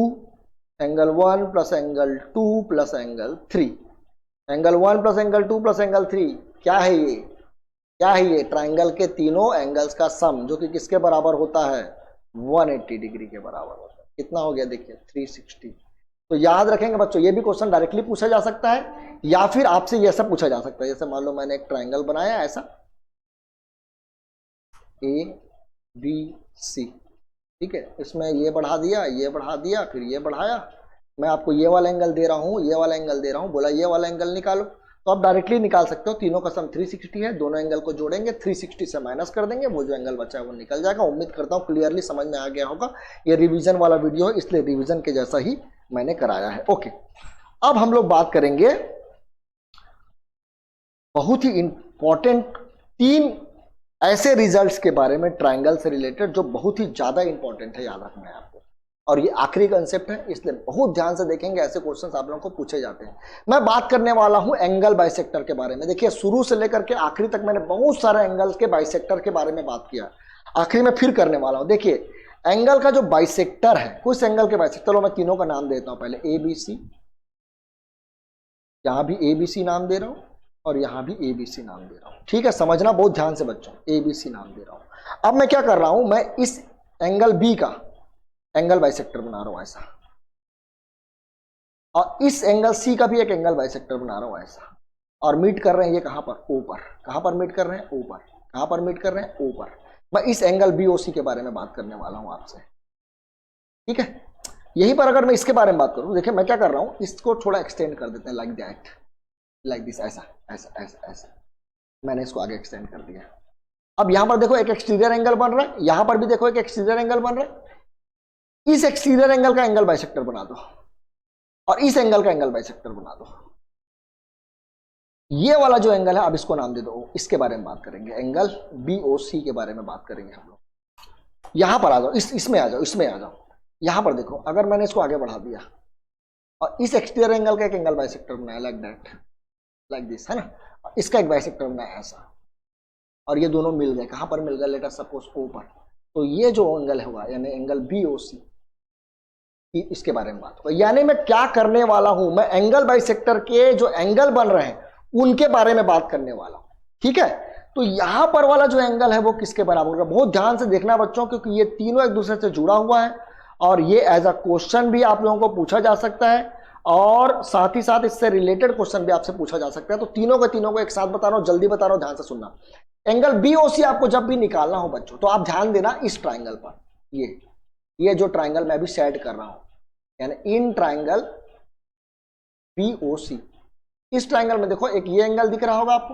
angle 1 plus angle 2 plus angle 3, angle 1 plus angle 2 plus angle 3, क्या है ये, क्या है ये, ट्राइंगल के तीनों एंगल्स का सम, जो कि किसके बराबर होता है, 180 डिग्री के बराबर होता है। कितना हो गया देखिए 360। तो याद रखेंगे बच्चों, ये भी क्वेश्चन डायरेक्टली पूछा जा सकता है या फिर आपसे ये सब पूछा जा सकता है। जैसे मान लो मैंने एक ट्राइंगल बनाया ऐसा ए बी सी, ठीक है, इसमें ये बढ़ा दिया, ये बढ़ा दिया, फिर ये बढ़ाया, मैं आपको ये वाला एंगल दे रहा हूँ, ये वाला एंगल दे रहा हूँ, बोला ये वाला एंगल निकालो, तो आप डायरेक्टली निकाल सकते हो। तीनों का सम 360 है, दोनों एंगल को जोड़ेंगे, 360 से माइनस कर देंगे, वो जो एंगल बचा है वो निकल जाएगा। उम्मीद करता हूँ क्लियरली समझ में आ गया होगा। ये रिवीजन वाला वीडियो है, इसलिए रिवीजन के जैसा ही मैंने कराया है। ओके, अब हम लोग बात करेंगे बहुत ही इंपॉर्टेंट 3 ऐसे रिजल्ट्स के बारे में ट्राइंगल से रिलेटेड, जो बहुत ही ज्यादा इंपॉर्टेंट है, याद रखना है आपको। और ये आखिरी कंसेप्ट है, इसलिए बहुत ध्यान से देखेंगे, ऐसे क्वेश्चंस आप लोगों को पूछे जाते हैं। मैं बात करने वाला हूं एंगल बाइसेक्टर के बारे में। देखिए शुरू से लेकर के आखिरी तक मैंने बहुत सारे एंगल्स के बाइसेक्टर के बारे में बात किया, आखिरी में फिर करने वाला हूं। देखिए एंगल का जो बाइसेक्टर है, कुछ एंगल के बाइसेक्टर, चलो मैं तीनों का नाम देता हूं। पहले ए बी सी, यहां भी ए बी सी नाम दे रहा हूं और यहां भी ए बी सी नाम दे रहा हूं, ठीक है, समझना बहुत ध्यान से बच्चों, ए बी सी नाम दे रहा हूं। अब मैं क्या कर रहा हूं, मैं इस एंगल बी का एंगल बाइसेक्टर बना रहा हूं ऐसा, और इस एंगल सी का भी एक एंगल बाइसेक्टर बना रहा हूं ऐसा, और मीट कर रहे हैं ये कहां पर, ऊपर। कहां पर मीट कर रहे हैं, ऊपर। कहां पर मीट कर रहे हैं, ऊपर। मैं इस एंगल बी ओ सी के बारे में बात करने वाला हूं आपसे, ठीक है। यहीं पर अगर मैं इसके बारे में बात करूं, देखिए मैं क्या कर रहा हूं, इसको थोड़ा एक्सटेंड कर देते हैं, लाइक दैट, लाइक दिस, ऐसा ऐसा ऐसा ऐसा, मैंने इसको आगे एक्सटेंड कर दिया। अब यहां पर देखो एक एक्सटीरियर एंगल बन रहा है, यहां पर भी देखो एक एक्सटीरियर एंगल बन रहा है। इस एक्सटीरियर एंगल का एंगल बाइसेक्टर बना दो और इस एंगल का एंगल बाइसेक्टर बना दो। ये वाला जो एंगल है, अब इसको नाम दे दो, इसके बारे में बात करेंगे, एंगल BOC के बारे में बात करेंगे हम लोग। यहां पर आ जाओ, इसमें आ जाओ, इसमें आ जाओ। यहां पर देखो, अगर मैंने इसको आगे बढ़ा दिया और इस एक्सटीरियर एंगल का एक एंगल बाइसेक्टर बनाया, लाइक दैट, लाइक दिस, है ना, इसका एक बाइसेक्टर बनाया ऐसा, और ये दोनों मिल गए। कहां पर मिल गए, लेट अस सपोज ऊपर। तो ये जो एंगल होगा, यानी एंगल BOC, इसके बारे में बात होगा। यानी मैं क्या करने वाला हूं, मैं एंगल बाइसेक्टर के जो एंगल बन रहे हैं उनके बारे में बात करने वाला हूं, ठीक है। तो यहां पर वाला जो एंगल है वो किसके बराबर होगा, बहुत ध्यान से देखना बच्चों, क्योंकि ये तीनों एक दूसरे से जुड़ा हुआ है, और ये एज अ क्वेश्चन भी आप लोगों को पूछा जा सकता है, और साथ ही साथ इससे रिलेटेड क्वेश्चन भी आपसे पूछा जा सकता है। तो तीनों को एक साथ बता रहा हूं, जल्दी बता रहा हूं, ध्यान से सुनना। एंगल BOC आपको जब भी निकालना हो बच्चों, तो आप ध्यान देना इस ट्राइंगल पर, ये जो ट्राइंगल मैं भी सेट कर रहा हूं, यानी इन ट्राइंगल BOC। इस ट्रायंगल में देखो एक ये एंगल दिख रहा होगा आपको,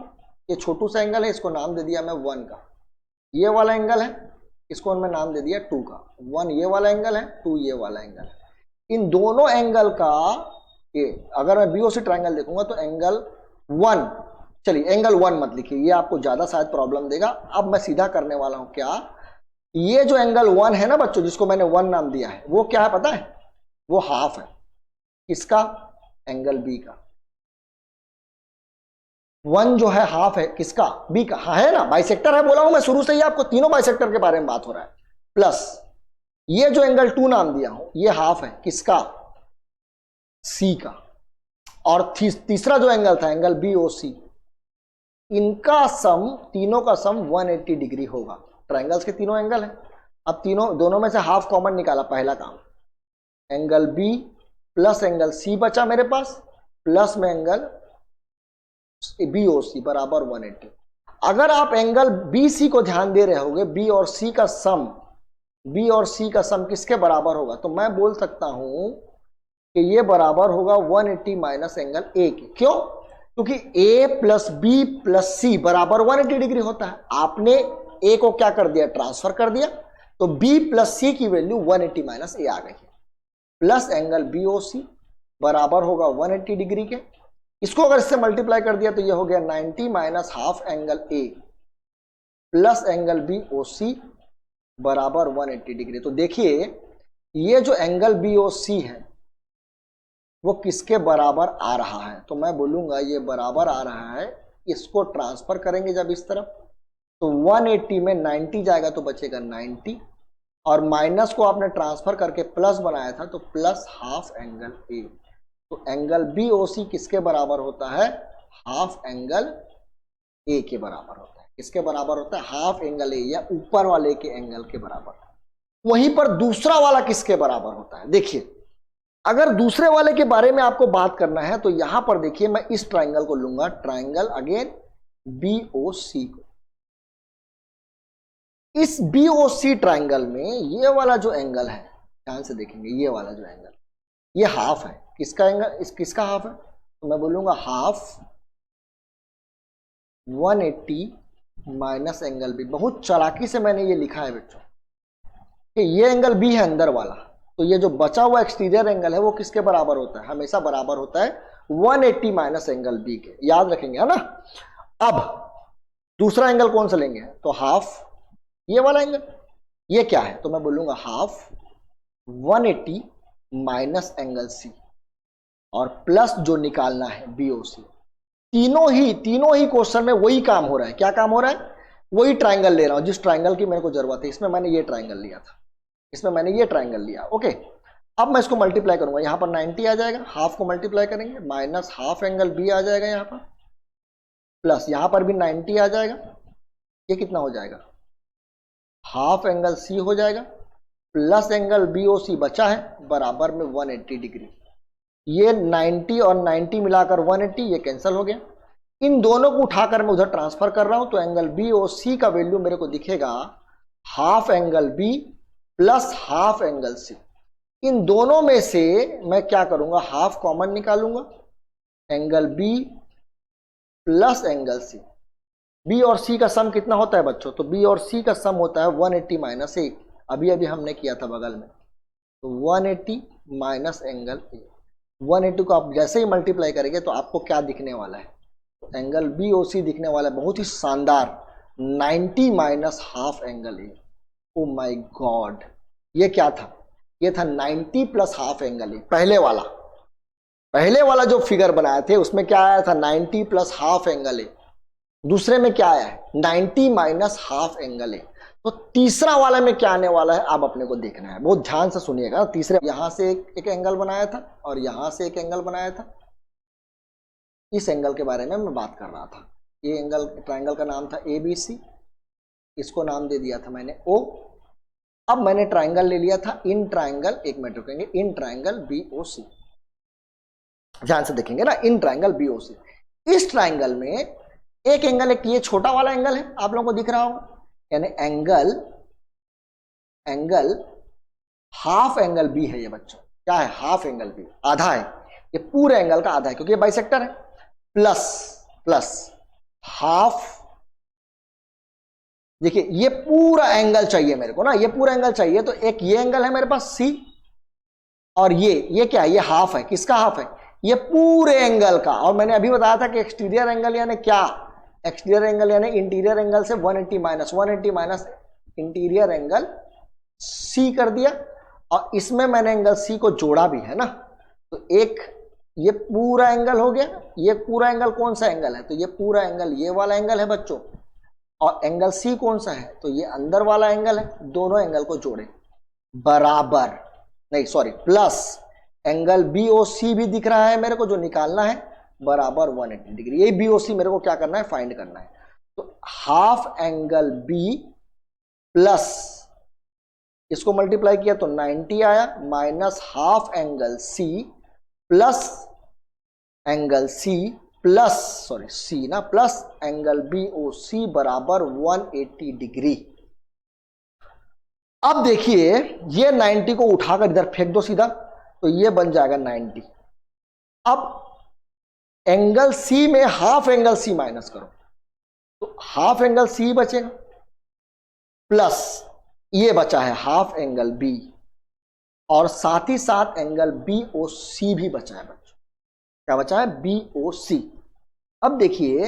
ये छोटू सा एंगल है, इसको नाम दे दिया मैं 1 का। ये वाला एंगल है, इसको मैं नाम दे दिया 2 का। 1 ये वाला एंगल है, 2 ये वाला एंगल है। इन दोनों एंगल का ये अगर मैं BOC ट्रायंगल देखूंगा तो एंगल 1, चलिए एंगल 1 मत लिखिए, ये आपको ज्यादा शायद प्रॉब्लम देगा। अब मैं सीधा करने वाला हूं क्या, ये जो एंगल 1 है ना बच्चों, जिसको मैंने 1 नाम दिया है, वो क्या है पता है, वो हाफ है किसका, एंगल B का। 1 जो है हाफ है किसका, B का। हाँ है ना, बाइसेक्टर है, बोला हूं मैं शुरू से ही आपको, तीनों बाइसेक्टर के बारे में बात हो रहा है। प्लस ये जो एंगल 2 नाम दिया हूं, ये हाफ है किसका, C का। और तीसरा जो एंगल था एंगल BOC, इनका सम, तीनों का सम 180 डिग्री होगा। ट्रायंगल्स के तीनों एंगल है, अब दोनों में से हाफ कॉमन निकाला, पहला काम। Angle B plus angle C बचा मेरे पास, प्लस में एंगल BOC बराबर 180। अगर आप एंगल BC को ध्यान दे रहे होगे, B और C का सम किसके बराबर होगा, तो मैं बोल सकता हूं कि ये बराबर होगा 180 माइनस एंगल A के। क्यों, क्योंकि A plus B plus C बराबर 180 डिग्री होता है। आपने A को क्या कर दिया, ट्रांसफर कर दिया, तो B प्लस C की वैल्यू 180 माइनस A आ गई है। प्लस एंगल BOC बराबर होगा 180 डिग्री के। इसको अगर इससे मल्टीप्लाई कर दिया तो ये हो गया 90 minus half angle A plus angle BOC बराबर 180 डिग्री। तो देखिए ये जो एंगल BOC है वो किसके बराबर आ रहा है, तो मैं बोलूंगा ये बराबर आ रहा है, इसको ट्रांसफर करेंगे जब इस तरफ, तो 180 में 90 जाएगा तो बचेगा 90, और माइनस को आपने ट्रांसफर करके प्लस बनाया था तो प्लस हाफ एंगल A। तो एंगल BOC किसके बराबर होता है, हाफ एंगल A के बराबर होता है। किसके बराबर होता है, हाफ एंगल A, या ऊपर वाले के एंगल के बराबर। वहीं पर दूसरा वाला किसके बराबर होता है, देखिए अगर दूसरे वाले के बारे में आपको बात करना है तो यहां पर देखिए मैं इस ट्राइंगल को लूंगा, ट्राइंगल अगेन BOC को। इस BOC ट्राइंगल में ये वाला जो एंगल है, ध्यान से देखेंगे, ये वाला जो एंगल, ये हाफ है किसका एंगल, किसका हाफ है, तो मैं बोलूंगा हाफ 180 माइनस एंगल B। बहुत चालाकी से मैंने ये लिखा है बच्चों कि ये एंगल B है अंदर वाला, तो ये जो बचा हुआ एक्सटीरियर एंगल है वो किसके बराबर होता है, हमेशा बराबर होता है 180 माइनस एंगल B के। याद रखेंगे, है ना। अब दूसरा एंगल कौन सा लेंगे, तो हाफ ये वाला एंगल, ये क्या है, तो मैं बोलूंगा हाफ 180 माइनस एंगल C और प्लस जो निकालना है BOC। तीनों ही क्वेश्चन में वही काम हो रहा है। क्या काम हो रहा है, वही ट्राइंगल ले रहा हूं जिस ट्राइंगल की मेरे को जरूरत है। इसमें मैंने ये ट्राइंगल लिया था, इसमें मैंने ये ट्राइंगल लिया, ओके। अब मैं इसको मल्टीप्लाई करूंगा, यहां पर 90 आ जाएगा, हाफ को मल्टीप्लाई करेंगे, माइनस हाफ एंगल B आ जाएगा यहां पर, प्लस यहां पर भी 90 आ जाएगा, ये कितना हो जाएगा, हाफ एंगल C हो जाएगा, प्लस एंगल BOC बचा है बराबर में 180 डिग्री। ये 90 और 90 मिलाकर 180, ये कैंसिल हो गया। इन दोनों को उठाकर मैं उधर ट्रांसफर कर रहा हूं, तो एंगल BOC का वैल्यू मेरे को दिखेगा half angle B plus half angle C। इन दोनों में से मैं क्या करूंगा, हाफ कॉमन निकालूंगा, angle B plus angle C। B और C का सम कितना होता है बच्चों, तो B और C का सम होता है 180 माइनस A। अभी हमने किया था बगल में, तो 180 माइनस एंगल A। 180 को आप जैसे ही मल्टीप्लाई करेंगे तो आपको क्या दिखने वाला है, तो एंगल BOC दिखने वाला है बहुत ही शानदार 90 minus half angle A। Oh my God, ये क्या था, ये था 90 प्लस हाफ एंगल A। पहले वाला जो फिगर बनाए थे उसमें क्या आया था, 90 प्लस हाफ एंगल A। दूसरे में क्या आया है, 90 माइनस हाफ एंगल A। तो तीसरा वाला में क्या आने वाला है, अब अपने को देखना है, बहुत ध्यान से सुनिएगा। तीसरे यहां से एक एंगल बनाया था और यहां से एक एंगल बनाया था, इस एंगल के बारे में मैं बात कर रहा था। ये एंगल, ट्राइंगल का नाम था ABC, इसको नाम दे दिया था मैंने O। अब मैंने ट्राइंगल ले लिया था इन ट्राइंगल, एक मिनट रुकेंगे, इन ट्राइंगल BOC। ध्यान से देखेंगे ना, इन ट्राइंगल BOC। इस ट्राइंगल में एक एंगल, एक ये छोटा वाला एंगल है, आप लोगों को दिख रहा होगा, यानी एंगल हाफ एंगल B है ये बच्चों। क्या है, हाफ एंगल B, आधा है। ये पूरे एंगल का आधा है क्योंकि ये बाइसेक्टर है, प्लस हाफ। देखिए ये पूरा एंगल चाहिए मेरे को ना, ये पूरा एंगल चाहिए, तो एक ये एंगल है मेरे पास C, और ये क्या है, ये हाफ है। किसका हाफ है, ये पूरे एंगल का। और मैंने अभी बताया था कि एक्सटीरियर एंगल यानी क्या, एक्सटीरियर एंगल यानी इंटीरियर एंगल से 180 माइनस इंटीरियर एंगल C कर दिया, और इसमें मैंने एंगल C को जोड़ा भी है ना। तो एक ये पूरा एंगल हो गया, ये पूरा एंगल कौन सा एंगल है, तो ये पूरा एंगल ये वाला एंगल है बच्चों, और एंगल C कौन सा है, तो ये अंदर वाला एंगल है। दोनों एंगल को जोड़े बराबर, नहीं सॉरी प्लस एंगल BOC भी दिख रहा है मेरे को, जो निकालना है, बराबर 180 डिग्री। ये BOC मेरे को क्या करना है, फाइंड करना है। तो हाफ एंगल B प्लस इसको मल्टीप्लाई किया तो 90 आया, minus half angle C plus angle C plus sorry C ना, प्लस एंगल BOC बराबर 180 डिग्री। अब देखिए ये 90 को उठाकर इधर फेंक दो सीधा, तो ये बन जाएगा 90। अब एंगल C में हाफ एंगल C माइनस करो, तो हाफ एंगल C बचेगा, प्लस ये बचा है हाफ एंगल B, और साथ ही साथ एंगल BOC भी बचा है बच्चों। क्या बचा है, BOC। अब देखिए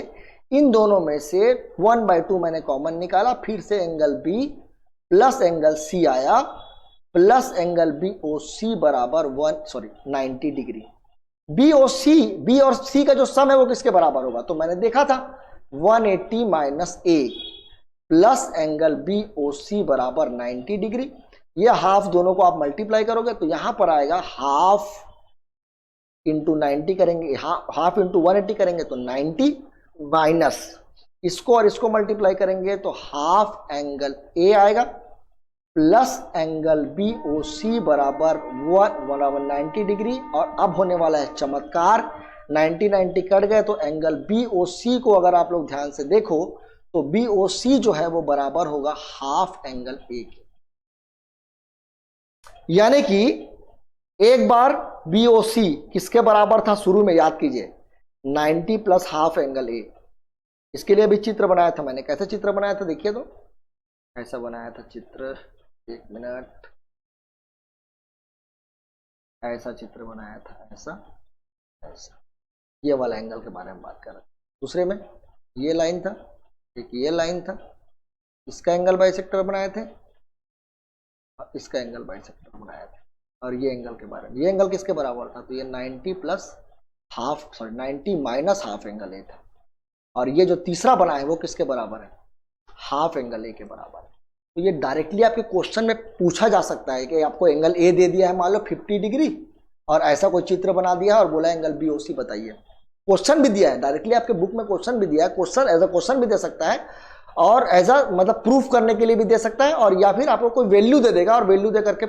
इन दोनों में से 1/2 मैंने कॉमन निकाला, फिर से angle B plus angle C आया, प्लस एंगल BOC बराबर 90 डिग्री। B और C का जो सम है वो किसके बराबर होगा, तो मैंने देखा था 180 minus A plus angle BOC बराबर 90 डिग्री। ये हाफ दोनों को आप मल्टीप्लाई करोगे तो यहां पर आएगा हाफ इंटू 90 करेंगे, हाफ इंटू 180 करेंगे तो 90, माइनस इसको और इसको मल्टीप्लाई करेंगे तो हाफ एंगल A आएगा, प्लस एंगल BOC बराबर 90 डिग्री। और अब होने वाला है चमत्कार, 90 कट गए तो एंगल BOC को अगर आप लोग ध्यान से देखो तो BOC जो है वो बराबर होगा हाफ एंगल A के। यानी कि एक बार BOC किसके बराबर था शुरू में, याद कीजिए 90 प्लस हाफ एंगल A। इसके लिए भी चित्र बनाया था मैंने, कैसे चित्र बनाया था देखिए, तो ऐसा बनाया था चित्र, एक मिनट, ऐसा चित्र बनाया था, ऐसा ये वाला एंगल के बारे में बात कर रहे थे। दूसरे में ये लाइन था, एक ये लाइन था, इसका एंगल बाइसेक्टर बनाए थे, और इसका एंगल बाइसेक्टर बनाया था। और ये एंगल के बारे में, ये एंगल किसके बराबर था, तो ये 90 plus half 90 minus half angle A था। और ये जो तीसरा बना है वो किसके बराबर है, हाफ एंगल A के बराबर है। तो ये डायरेक्टली आपके क्वेश्चन में पूछा जा सकता है कि आपको एंगल A दे दिया है मान लो 50 डिग्री, और ऐसा कोई चित्र बना दिया है और बोला एंगल BOC बताइए। क्वेश्चन भी दिया है, डायरेक्टली आपके बुक में क्वेश्चन भी दिया है, क्वेश्चन एज अ क्वेश्चन भी दे सकता है, और एज अ मतलब प्रूफ करने के लिए भी दे सकता है, और या फिर आपको कोई वैल्यू दे देगा और वैल्यू दे करके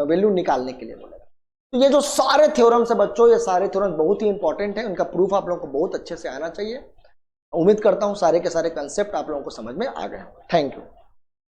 वैल्यू निकालने के लिए बोलेगा। तो ये जो सारे थ्योरम्स है बच्चों, ये सारे थ्योरम्स बहुत ही इंपॉर्टेंट है, उनका प्रूफ आप लोगों को बहुत अच्छे से आना चाहिए। उम्मीद करता हूं सारे के सारे कंसेप्ट आप लोगों को समझ में आ गए। Thank you.